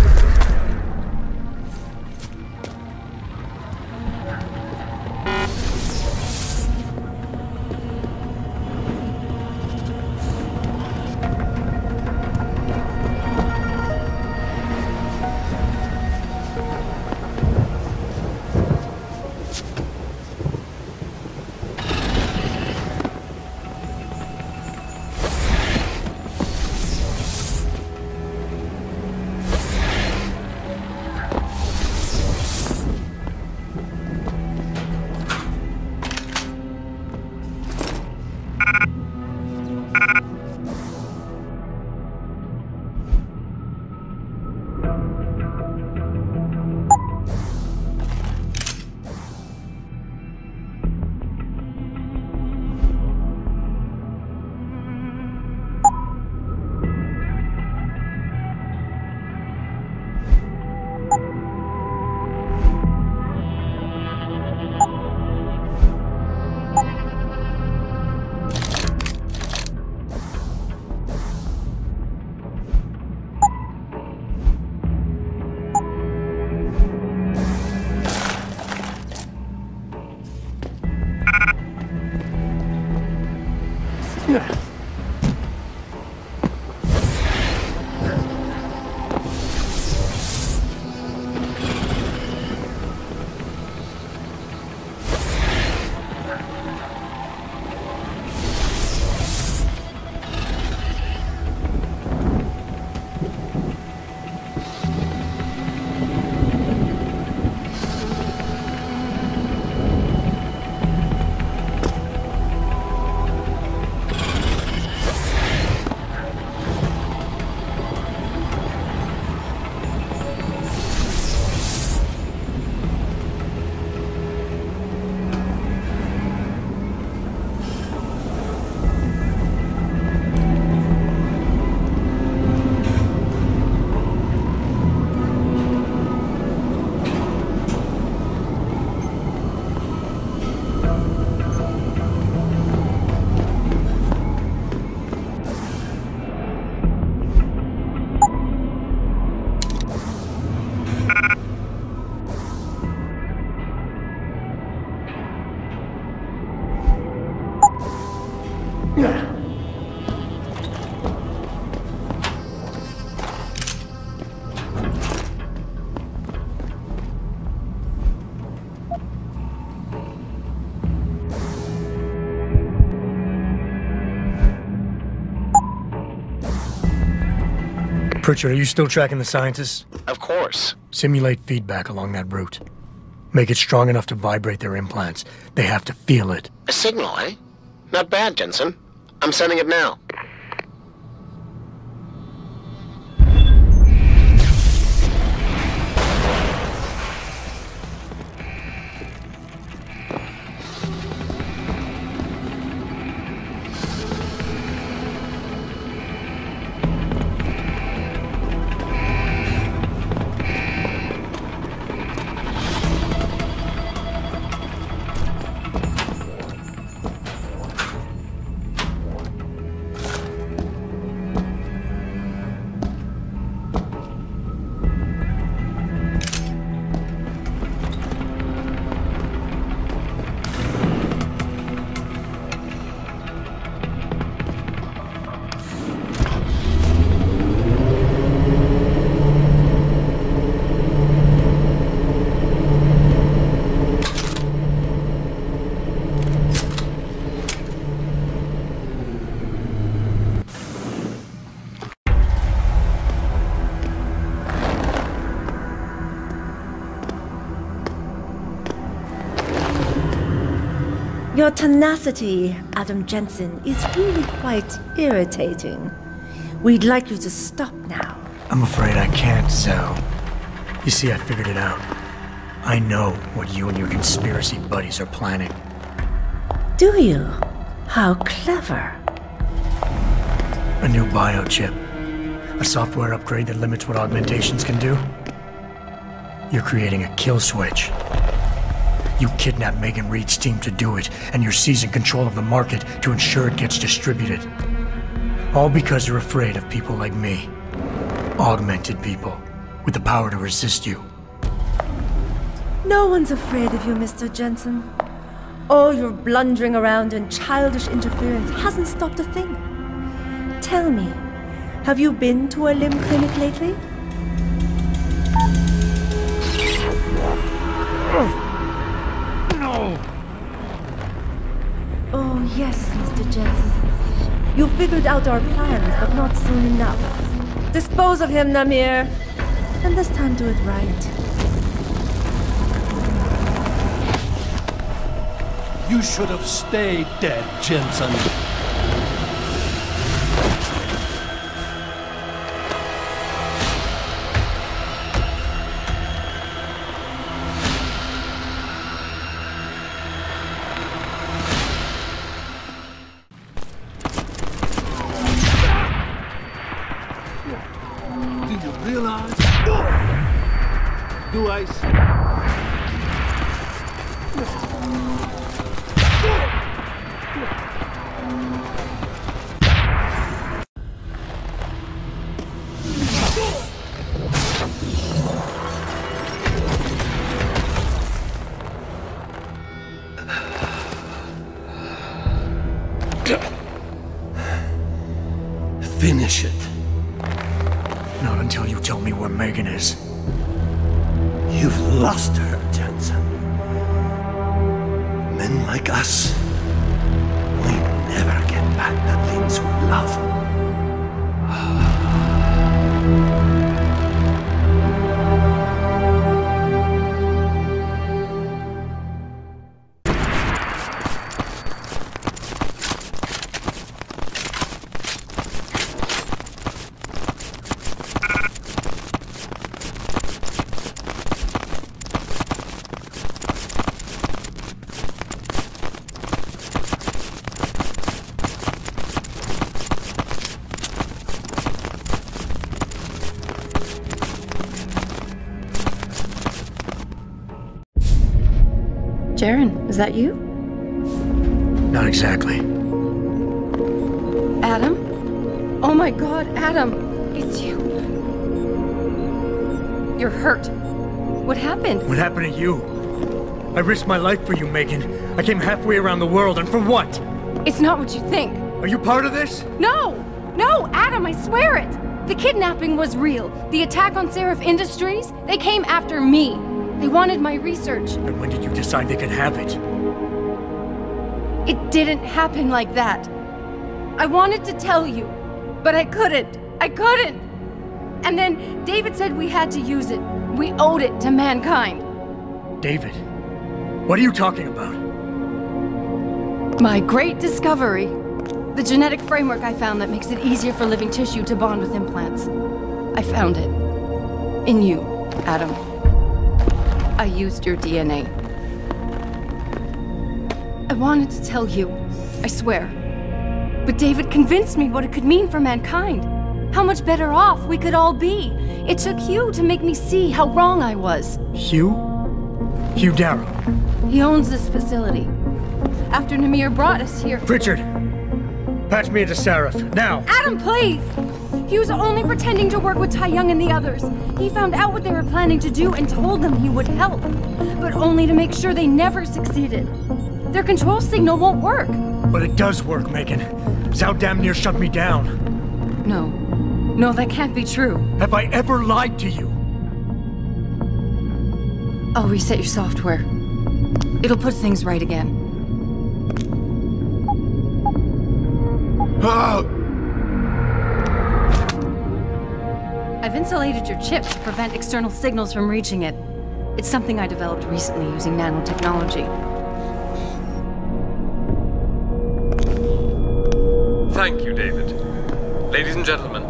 Richard, are you still tracking the scientists? Of course. Simulate feedback along that route. Make it strong enough to vibrate their implants. They have to feel it. A signal, eh? Not bad, Jensen. I'm sending it now. Your tenacity, Adam Jensen, is really quite irritating. We'd like you to stop now. I'm afraid I can't, Zell. You see, I figured it out. I know what you and your conspiracy buddies are planning. Do you? How clever. A new biochip. A software upgrade that limits what augmentations can do. You're creating a kill switch. You kidnapped Megan Reed's team to do it, and you're seizing control of the market to ensure it gets distributed. All because you're afraid of people like me. Augmented people, with the power to resist you. No one's afraid of you, Mr. Jensen. All your blundering around and childish interference hasn't stopped a thing. Tell me, have you been to a limb clinic lately? No! Oh, yes, Mr. Jensen. You figured out our plans, but not soon enough. Dispose of him, Namir. And this time do it right. You should have stayed dead, Jensen. Do you realize? Do I see? Finish it. Not until you tell me where Megan is. You've lost her, Jensen. Men like us, we never get back the things we love. Jaren, is that you? Not exactly. Adam? Oh my god, Adam! It's you. You're hurt. What happened? What happened to you? I risked my life for you, Megan. I came halfway around the world, and for what? It's not what you think. Are you part of this? No! No, Adam, I swear it! The kidnapping was real. The attack on Seraph Industries, they came after me. They wanted my research. And when did you decide they could have it? It didn't happen like that. I wanted to tell you, but I couldn't. I couldn't! And then David said we had to use it. We owed it to mankind. David, what are you talking about? My great discovery. The genetic framework I found that makes it easier for living tissue to bond with implants. I found it. In you, Adam. I used your DNA. I wanted to tell you, I swear. But David convinced me what it could mean for mankind. How much better off we could all be. It took Hugh to make me see how wrong I was. Hugh? Hugh Darrow. He owns this facility. After Namir brought us here... Richard! Patch me into Sarif, now! Adam, please! He was only pretending to work with Tai Young and the others. He found out what they were planning to do and told them he would help. But only to make sure they never succeeded. Their control signal won't work. But it does work, Megan. Zhao damn near shut me down. No. No, that can't be true. Have I ever lied to you? I'll reset your software. It'll put things right again. I've insulated your chip to prevent external signals from reaching it. It's something I developed recently using nanotechnology. Thank you, David. Ladies and gentlemen,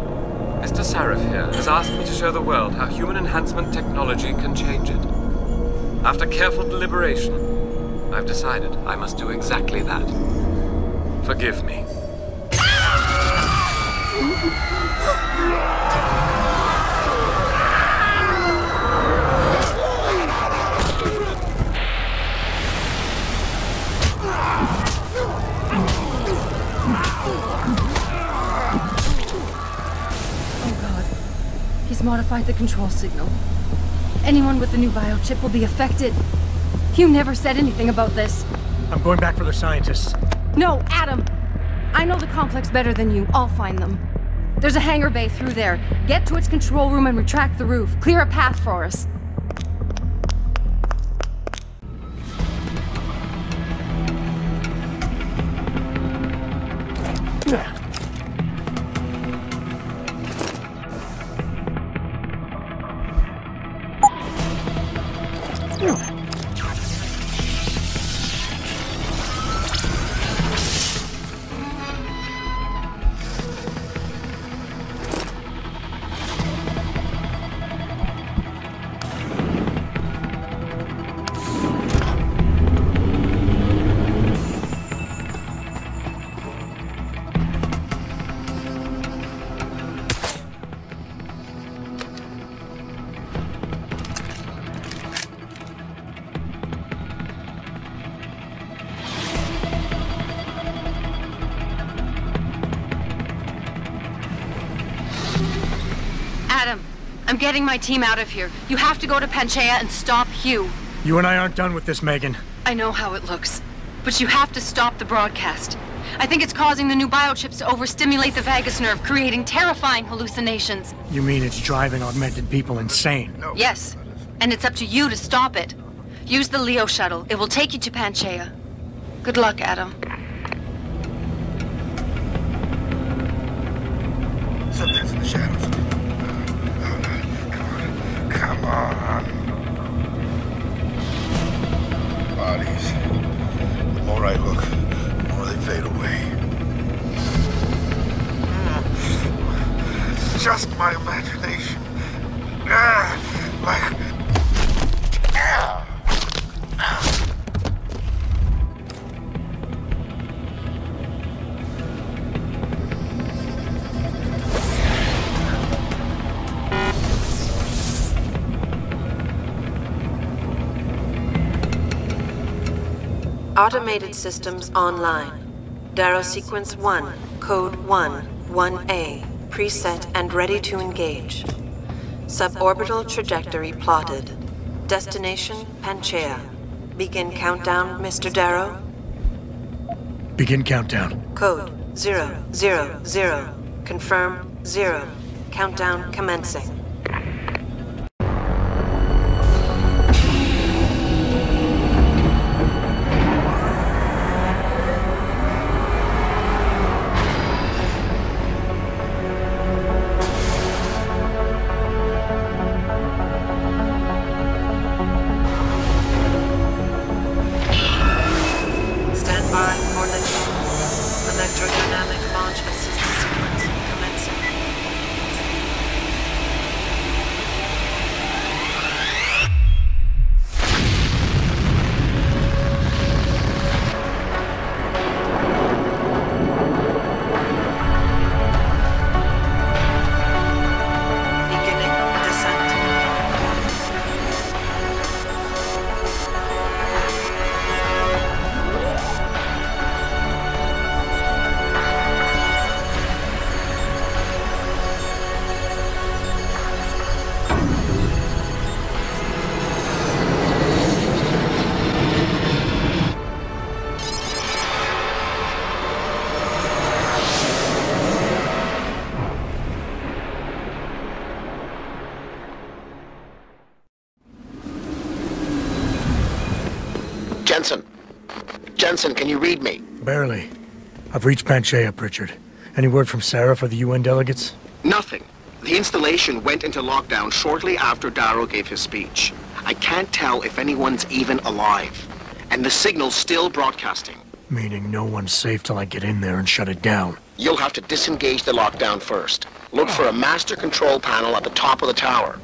Mr. Sarif here has asked me to show the world how human enhancement technology can change it. After careful deliberation, I've decided I must do exactly that. Forgive me. He's modified the control signal. Anyone with the new biochip will be affected. Hugh never said anything about this. I'm going back for the scientists. No, Adam! I know the complex better than you. I'll find them. There's a hangar bay through there. Get to its control room and retract the roof. Clear a path for us. Adam, I'm getting my team out of here. You have to go to Panchaea and stop Hugh. You and I aren't done with this, Megan. I know how it looks, but you have to stop the broadcast. I think it's causing the new biochips to overstimulate the vagus nerve, creating terrifying hallucinations. You mean it's driving augmented people insane? Yes, and it's up to you to stop it. Use the Leo shuttle. It will take you to Panchaea. Good luck, Adam. Something's in the shadows. Come on. Bodies. The more I look, the more they fade away. Just my imagination. Like... Automated systems online. Darrow sequence 1, code 1A, preset and ready to engage. Suborbital trajectory plotted. Destination Panchaea. Begin countdown, Mr. Darrow. Begin countdown. Code 000. Confirm 0. Countdown commencing. Jensen, can you read me? Barely. I've reached Panchea, Pritchard. Any word from Sarah for the UN delegates? Nothing. The installation went into lockdown shortly after Darrow gave his speech. I can't tell if anyone's even alive. And the signal's still broadcasting. Meaning no one's safe till I get in there and shut it down. You'll have to disengage the lockdown first. Look for a master control panel at the top of the tower.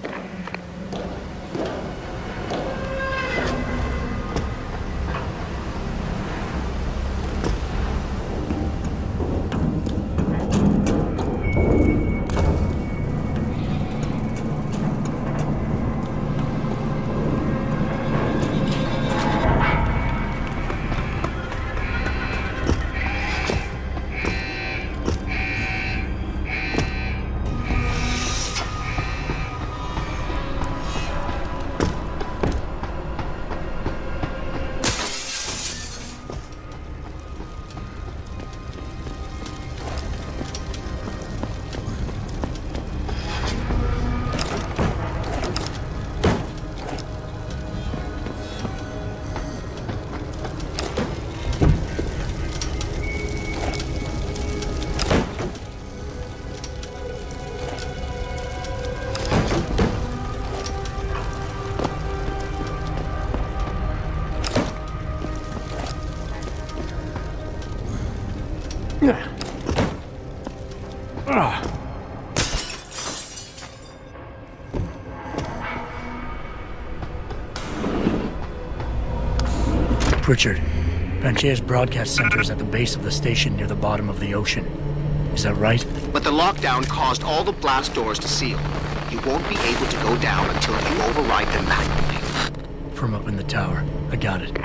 Pritchard, Panchea's broadcast center is at the base of the station near the bottom of the ocean. Is that right? But the lockdown caused all the blast doors to seal. You won't be able to go down until you override them manually. From up in the tower. I got it.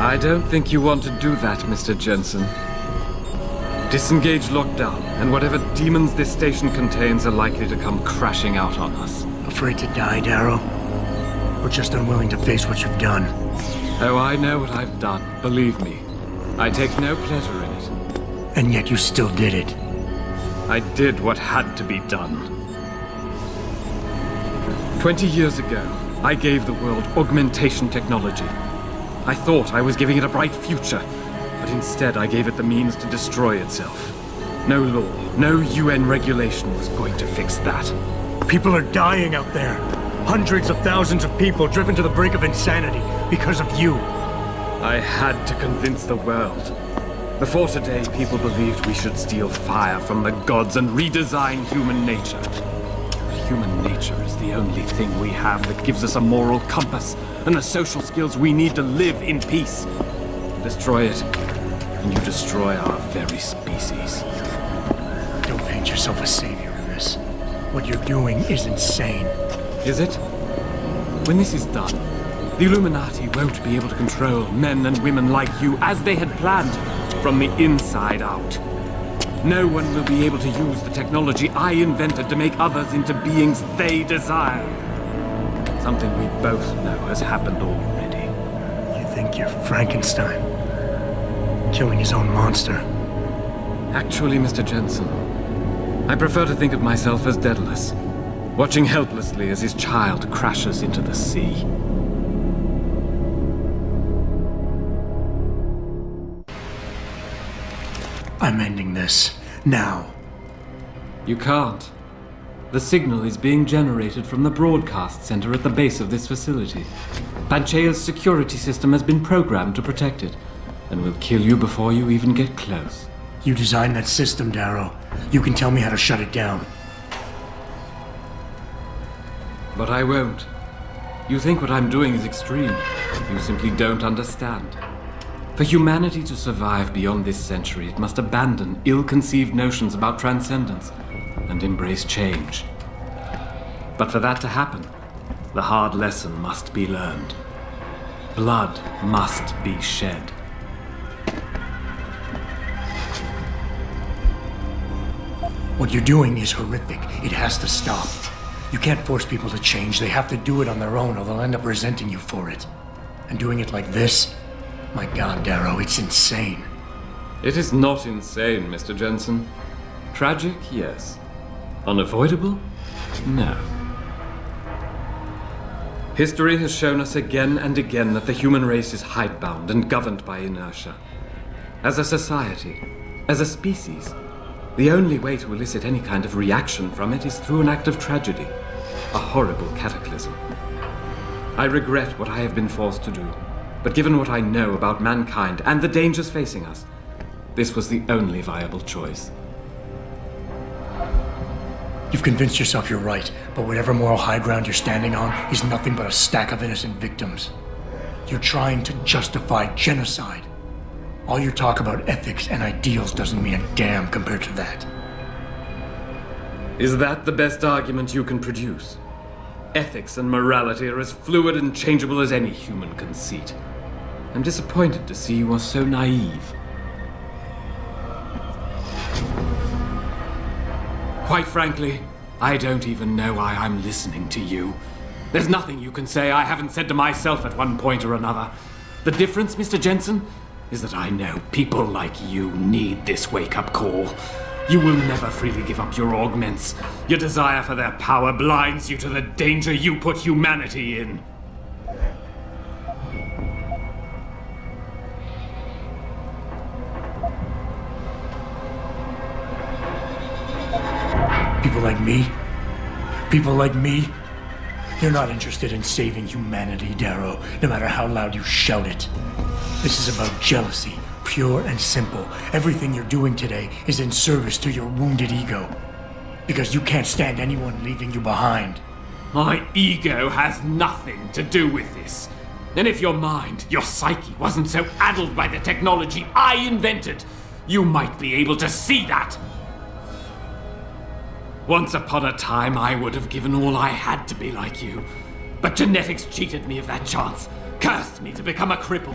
I don't think you want to do that, Mr. Jensen. Disengage lockdown, and whatever demons this station contains are likely to come crashing out on us. Afraid to die, Darrow? Or just unwilling to face what you've done? Oh, I know what I've done, believe me. I take no pleasure in it. And yet you still did it. I did what had to be done. 20 years ago, I gave the world augmentation technology. I thought I was giving it a bright future, but instead I gave it the means to destroy itself. No law, no UN regulation was going to fix that. People are dying out there. Hundreds of thousands of people driven to the brink of insanity because of you. I had to convince the world. Before today, people believed we should steal fire from the gods and redesign human nature. Human nature is the only thing we have that gives us a moral compass and the social skills we need to live in peace. Destroy it, and you destroy our very species. Don't paint yourself a savior in this. What you're doing is insane. Is it? When this is done, the Illuminati won't be able to control men and women like you as they had planned, from the inside out. No one will be able to use the technology I invented to make others into beings they desire. Something we both know has happened already. You think you're Frankenstein? killing his own monster. Actually, Mr. Jensen, I prefer to think of myself as Daedalus, watching helplessly as his child crashes into the sea. I'm ending this. Now. You can't. The signal is being generated from the broadcast center at the base of this facility. Panchea's security system has been programmed to protect it, and will kill you before you even get close. You designed that system, Darrow. You can tell me how to shut it down. But I won't. You think what I'm doing is extreme. You simply don't understand. For humanity to survive beyond this century, it must abandon ill-conceived notions about transcendence and embrace change. But for that to happen, the hard lesson must be learned. Blood must be shed. What you're doing is horrific. It has to stop. You can't force people to change. They have to do it on their own, or they'll end up resenting you for it. And doing it like this? My God, Darrow, it's insane. It is not insane, Mr. Jensen. Tragic, yes. Unavoidable? No. History has shown us again and again that the human race is hidebound and governed by inertia. As a society, as a species, the only way to elicit any kind of reaction from it is through an act of tragedy, a horrible cataclysm. I regret what I have been forced to do, but given what I know about mankind and the dangers facing us, this was the only viable choice. You've convinced yourself you're right, but whatever moral high ground you're standing on is nothing but a stack of innocent victims. You're trying to justify genocide. All your talk about ethics and ideals doesn't mean a damn compared to that. Is that the best argument you can produce? Ethics and morality are as fluid and changeable as any human conceit. I'm disappointed to see you are so naive. Quite frankly, I don't even know why I'm listening to you. There's nothing you can say I haven't said to myself at one point or another. The difference, Mr. Jensen, is that I know people like you need this wake-up call. You will never freely give up your augments. Your desire for their power blinds you to the danger you put humanity in. People like me? People like me? You're not interested in saving humanity, Darrow, no matter how loud you shout it. This is about jealousy, pure and simple. Everything you're doing today is in service to your wounded ego. Because you can't stand anyone leaving you behind. My ego has nothing to do with this. And if your mind, your psyche, wasn't so addled by the technology I invented, you might be able to see that. Once upon a time, I would have given all I had to be like you. But genetics cheated me of that chance, cursed me to become a cripple.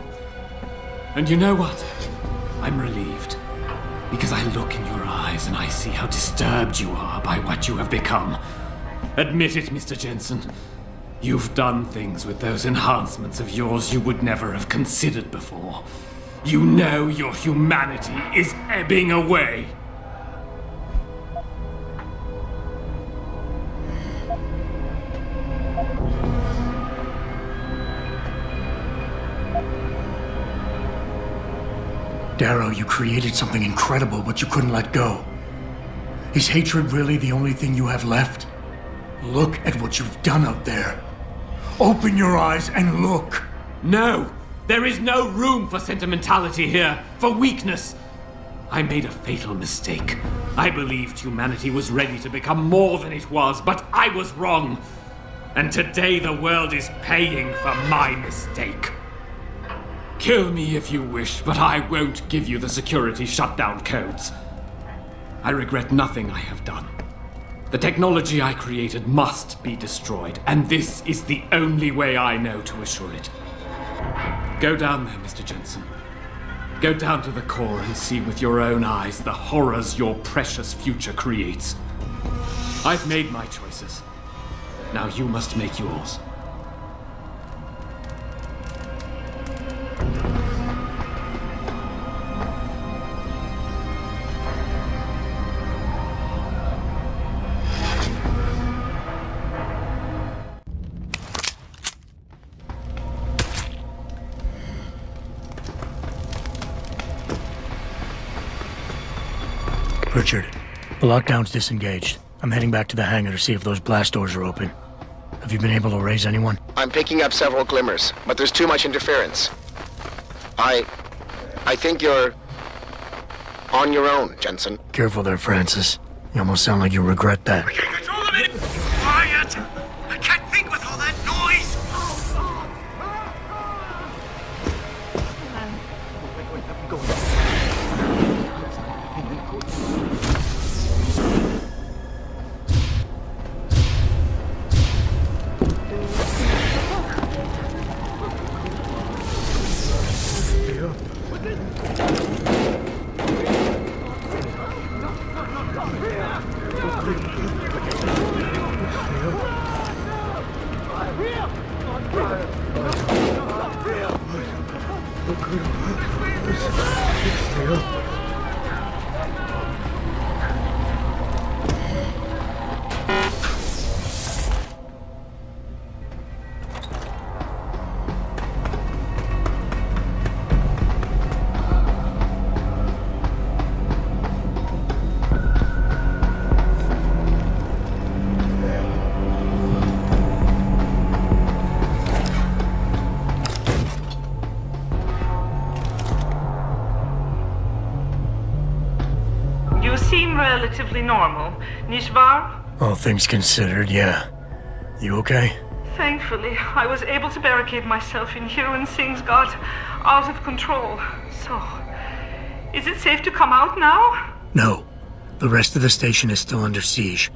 And you know what? I'm relieved. Because I look in your eyes and I see how disturbed you are by what you have become. Admit it, Mr. Jensen. You've done things with those enhancements of yours you would never have considered before. You know your humanity is ebbing away. Darrow, you created something incredible, but you couldn't let go. Is hatred really the only thing you have left? Look at what you've done out there. Open your eyes and look. No! There is no room for sentimentality here, for weakness. I made a fatal mistake. I believed humanity was ready to become more than it was, but I was wrong. And today the world is paying for my mistake. Kill me if you wish, but I won't give you the security shutdown codes. I regret nothing I have done. The technology I created must be destroyed, and this is the only way I know to assure it. Go down there, Mr. Jensen. Go down to the core and see with your own eyes the horrors your precious future creates. I've made my choices. Now you must make yours. Richard, the lockdown's disengaged. I'm heading back to the hangar to see if those blast doors are open. Have you been able to raise anyone? I'm picking up several glimmers, but there's too much interference. I think you're on your own, Jensen. Careful there, Francis. You almost sound like you regret that. Quiet! I can't think with all that noise! Relatively normal, nicht wahr? All things considered, yeah. You okay? Thankfully, I was able to barricade myself in here when things got out of control. So, is it safe to come out now? No. The rest of the station is still under siege.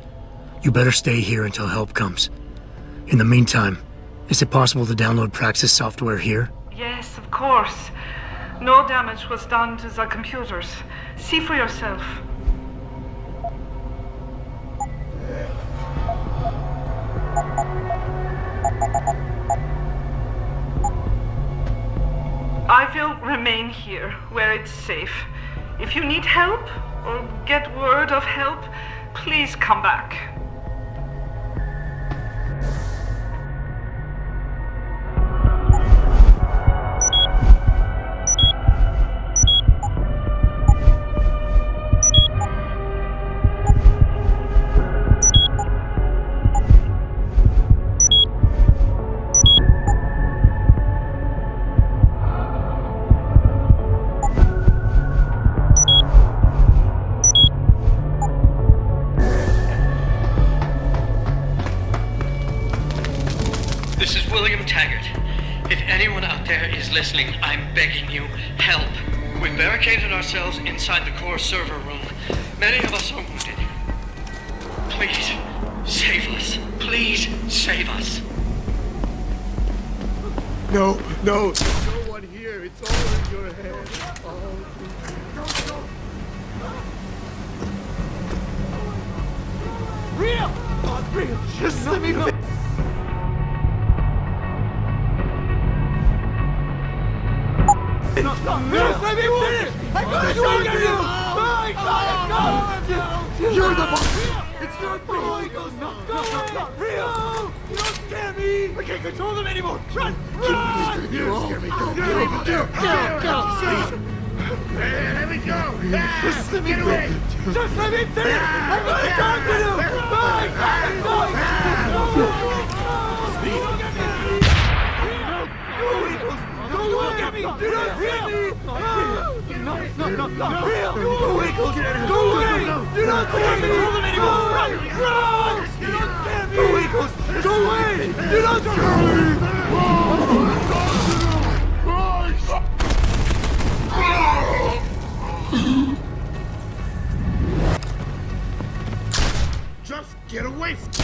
You better stay here until help comes. In the meantime, is it possible to download Praxis software here? Yes, of course. No damage was done to the computers. See for yourself. I will remain here, where it's safe. If you need help, or get word of help, please come back. Listening, I'm begging you, help. We've barricaded ourselves inside the core server room. Many of us are wounded. Please, save us. Please, save us. No, there's no one here. It's all in your head. Real! Not real. Just let me finish. No, let me finish! I gotta show you! My God, no! You're the boss! It's not real! No, not real! You don't scare me! I can't control them anymore! Run! Run! You don't scare me! Go! Hey, let me go! Just let me away! Just let me finish! I'm gonna talk to you! My God, Don't look at me! Do not see me! Not real! Go away! Go away! Do not scare me! Run! Run! Do not scare me! Go away! Do not scare me! Just get away from me!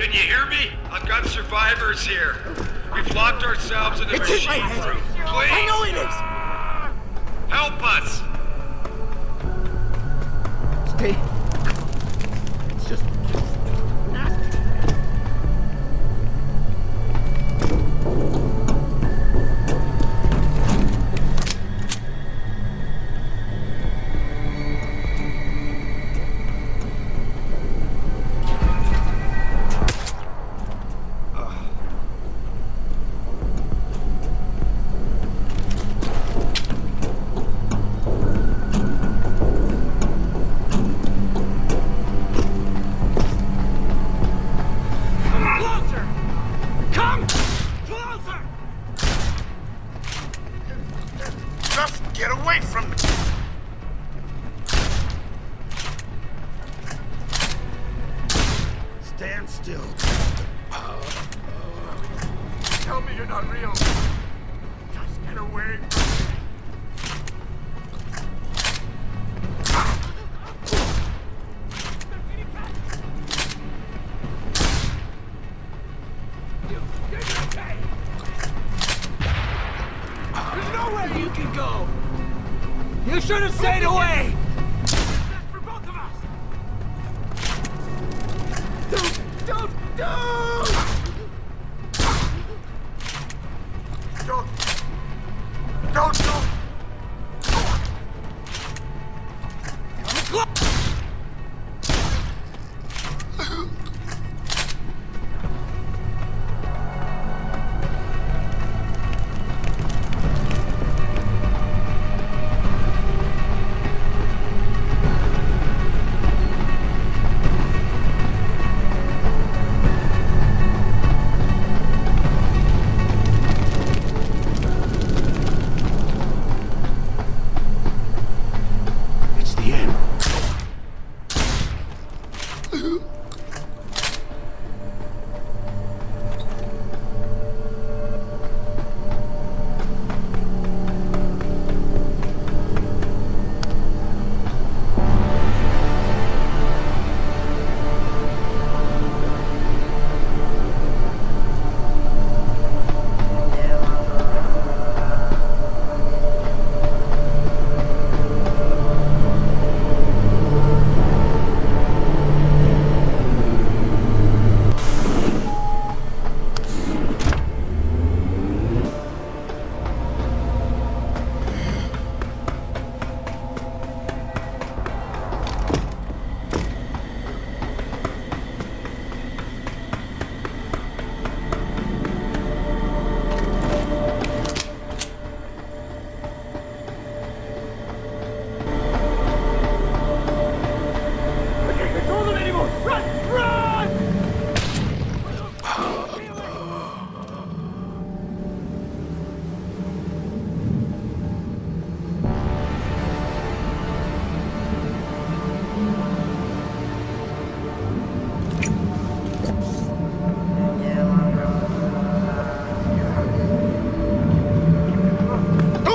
Can you hear me? I've got survivors here. We've locked ourselves in the machine room. Please! I know it is! Help us! Stay. It's just nasty.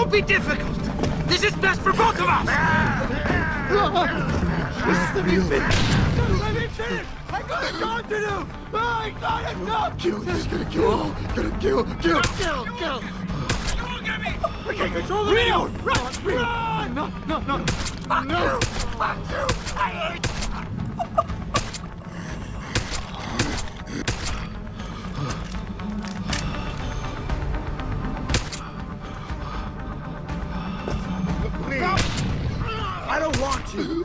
Be difficult. This is best for both of us. Let me finish. I got a job to do. I got a job. Kill. He's gonna kill. Gonna kill. We can't control the video. Run. No. Fuck you. I hate. I don't want you.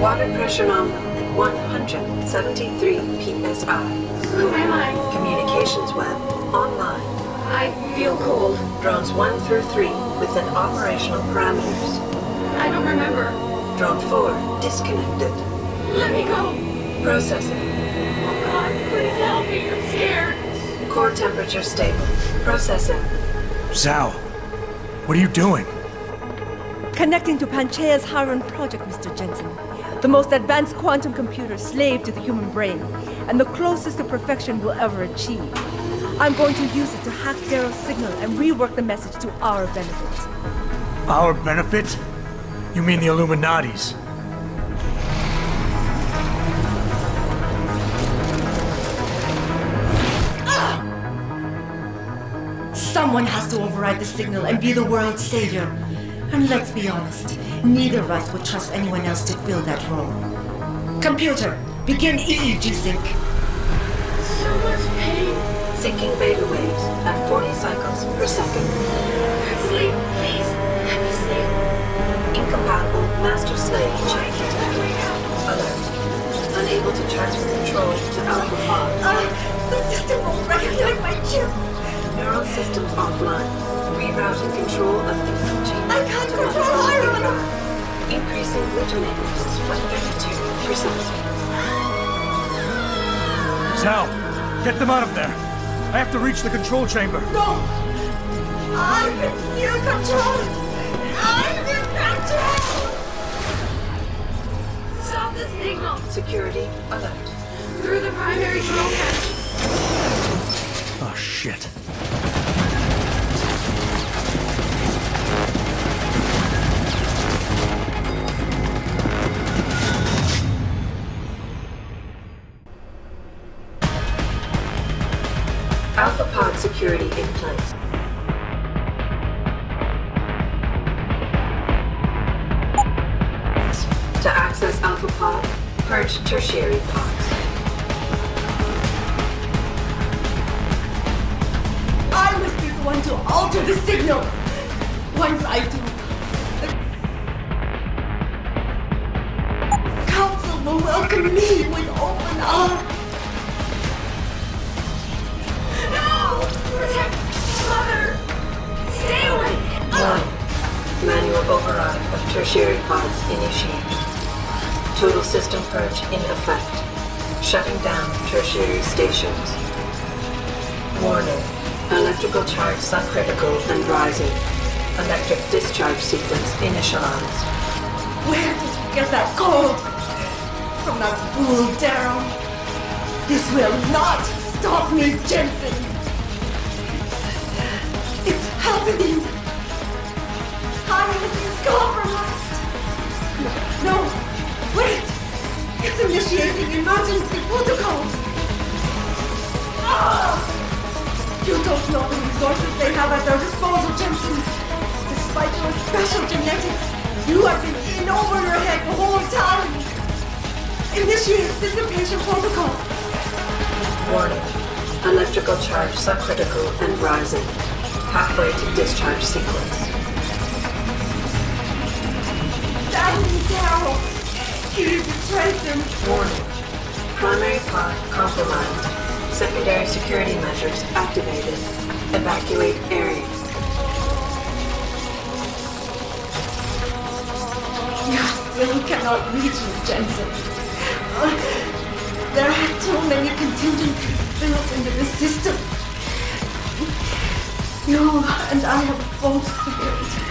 Water pressure nominal at 173 psi. Who am I? Communications web online. I feel cold. Drones 1 through 3 within operational parameters. I don't remember. Drone 4 disconnected. Let me go. Processing. Oh God, please help me. I'm scared. Core temperature stable. Processing. Zhao, what are you doing? Connecting to Panchaea's Hiron project, Mr. Jensen. The most advanced quantum computer slave to the human brain, and the closest to perfection we'll ever achieve. I'm going to use it to hack Darrow's signal and rework the message to our benefit. Our benefit? You mean the Illuminati's? Someone has to override the signal and be the world's savior. And let's be honest, neither of us would trust anyone else to fill that role. Computer, begin EEG sync. So much pain. Syncing beta waves at 40 cycles per second. Sleep, please. Let me sleep. Incompatible master-slave chain detected. Alert. Unable to transfer control to Alpha Pod. The system won't recognize my chip. Neural systems offline. Rerouting control of the chain. I can't control Hiron! Increasing glutamators by 32%. Zhao, get them out of there. I have to reach the control chamber. No! I can still control! I'm in control! Stop the signal. Security alert. Through the primary control hatch. Oh, shit. Alpha Pod security in place. To access Alpha Pod, purge tertiary pods. I must be the one to alter the signal. Once I do, the Council will welcome me with open arms. Protect Mother! Stay away! 1. Manual override of tertiary pods initiated. Total system purge in effect. Shutting down tertiary stations. Warning. Electrical charge subcritical and rising. Electric discharge sequence initialized. Where did you get that code? From that fool Darrow. This will not stop me, Jensen. It's happening. Hiron is compromised. No, wait. It's initiating emergency protocols. You don't know the resources they have at their disposal, Jensen. Despite your special genetics, you have been in over your head the whole time. Initiate dissipation protocol. Warning. Electrical charge subcritical and rising. Halfway to discharge sequence. Damn Darrow! You betrayed them. Warning. Primary pod compromised. Secondary security measures activated. Evacuate area. You still cannot reach me, Jensen. There are too many contingencies built into the system. You and I have both failed.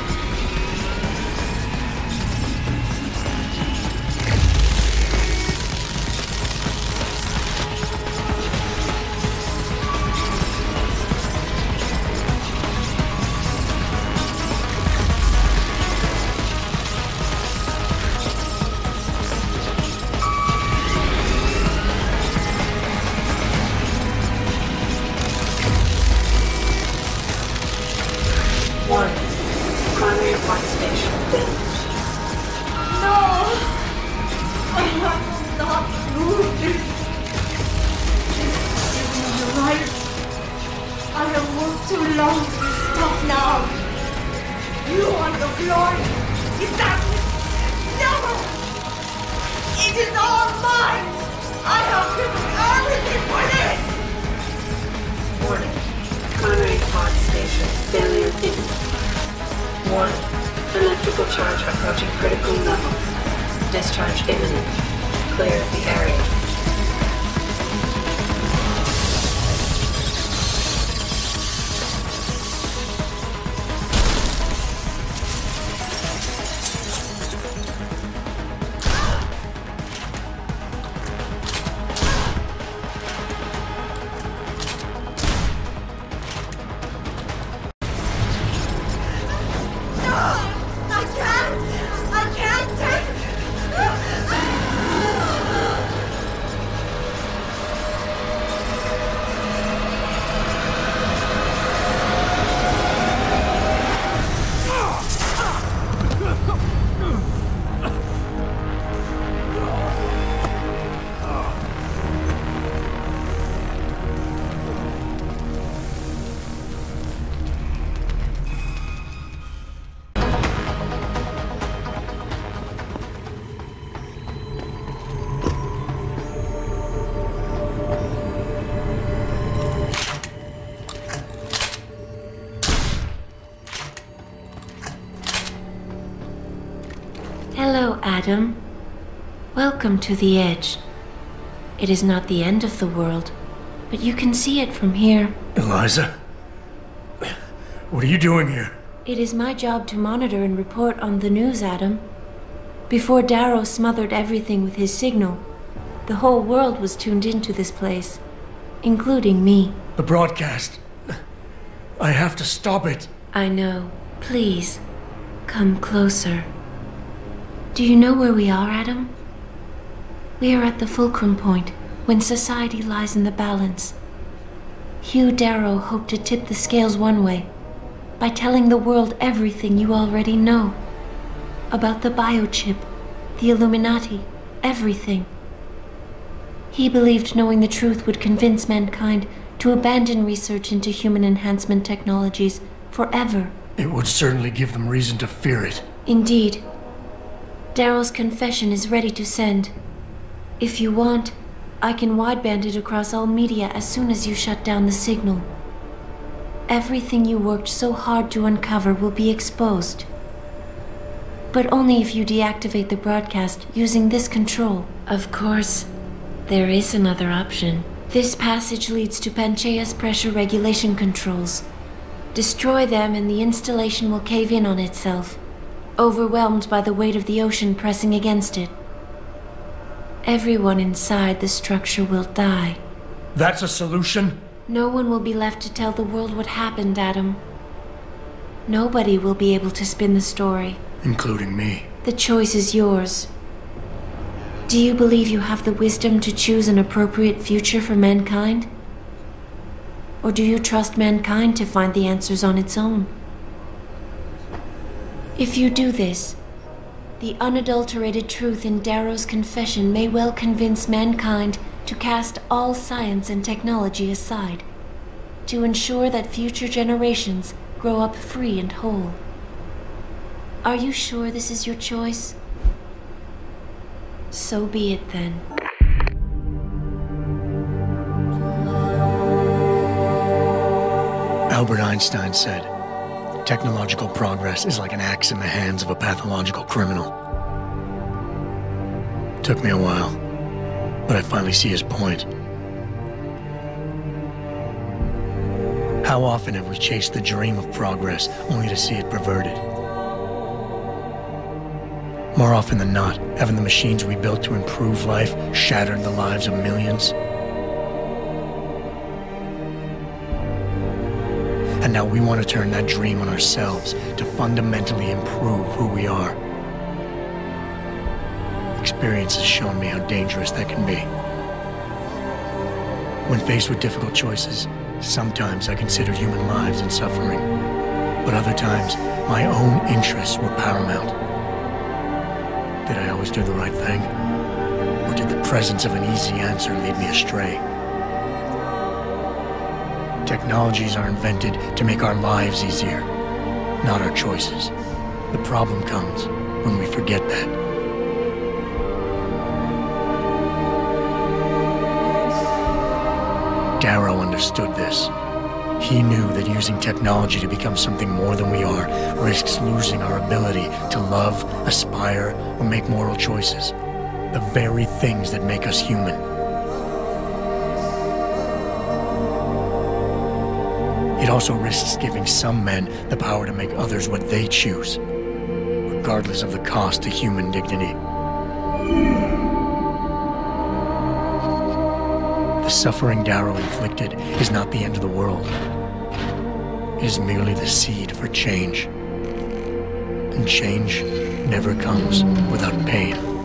It is all mine! I have given everything for this! Warning. Primary pod station. Failure imminent. Warning. Electrical charge approaching critical levels. Discharge imminent. Clear the area. Hello, Adam. Welcome to the Edge. It is not the end of the world, but you can see it from here. Eliza? What are you doing here? It is my job to monitor and report on the news, Adam. Before Darrow smothered everything with his signal, the whole world was tuned into this place, including me. The broadcast. I have to stop it. I know. Please, come closer. Do you know where we are, Adam? We are at the fulcrum point, when society lies in the balance. Hugh Darrow hoped to tip the scales one way, by telling the world everything you already know. About the biochip, the Illuminati, everything. He believed knowing the truth would convince mankind to abandon research into human enhancement technologies forever. It would certainly give them reason to fear it. Indeed. Darrow's confession is ready to send. If you want, I can wideband it across all media as soon as you shut down the signal. Everything you worked so hard to uncover will be exposed. But only if you deactivate the broadcast using this control. Of course, there is another option. This passage leads to Panchaea's pressure regulation controls. Destroy them and the installation will cave in on itself, overwhelmed by the weight of the ocean pressing against it. Everyone inside the structure will die. That's a solution? No one will be left to tell the world what happened, Adam. Nobody will be able to spin the story. Including me. The choice is yours. Do you believe you have the wisdom to choose an appropriate future for mankind? Or do you trust mankind to find the answers on its own? If you do this, the unadulterated truth in Darrow's confession may well convince mankind to cast all science and technology aside, to ensure that future generations grow up free and whole. Are you sure this is your choice? So be it then. Albert Einstein said, technological progress is like an axe in the hands of a pathological criminal. Took me a while, but I finally see his point. How often have we chased the dream of progress only to see it perverted? More often than not, haven't the machines we built to improve life shattered the lives of millions? And now we want to turn that dream on ourselves to fundamentally improve who we are. Experience has shown me how dangerous that can be. When faced with difficult choices, sometimes I considered human lives and suffering, but other times my own interests were paramount. Did I always do the right thing? Or did the presence of an easy answer lead me astray? Technologies are invented to make our lives easier, not our choices. The problem comes when we forget that. Darrow understood this. He knew that using technology to become something more than we are risks losing our ability to love, aspire, or make moral choices. The very things that make us human. It also risks giving some men the power to make others what they choose, regardless of the cost to human dignity. The suffering Darrow inflicted is not the end of the world. It is merely the seed for change. And change never comes without pain.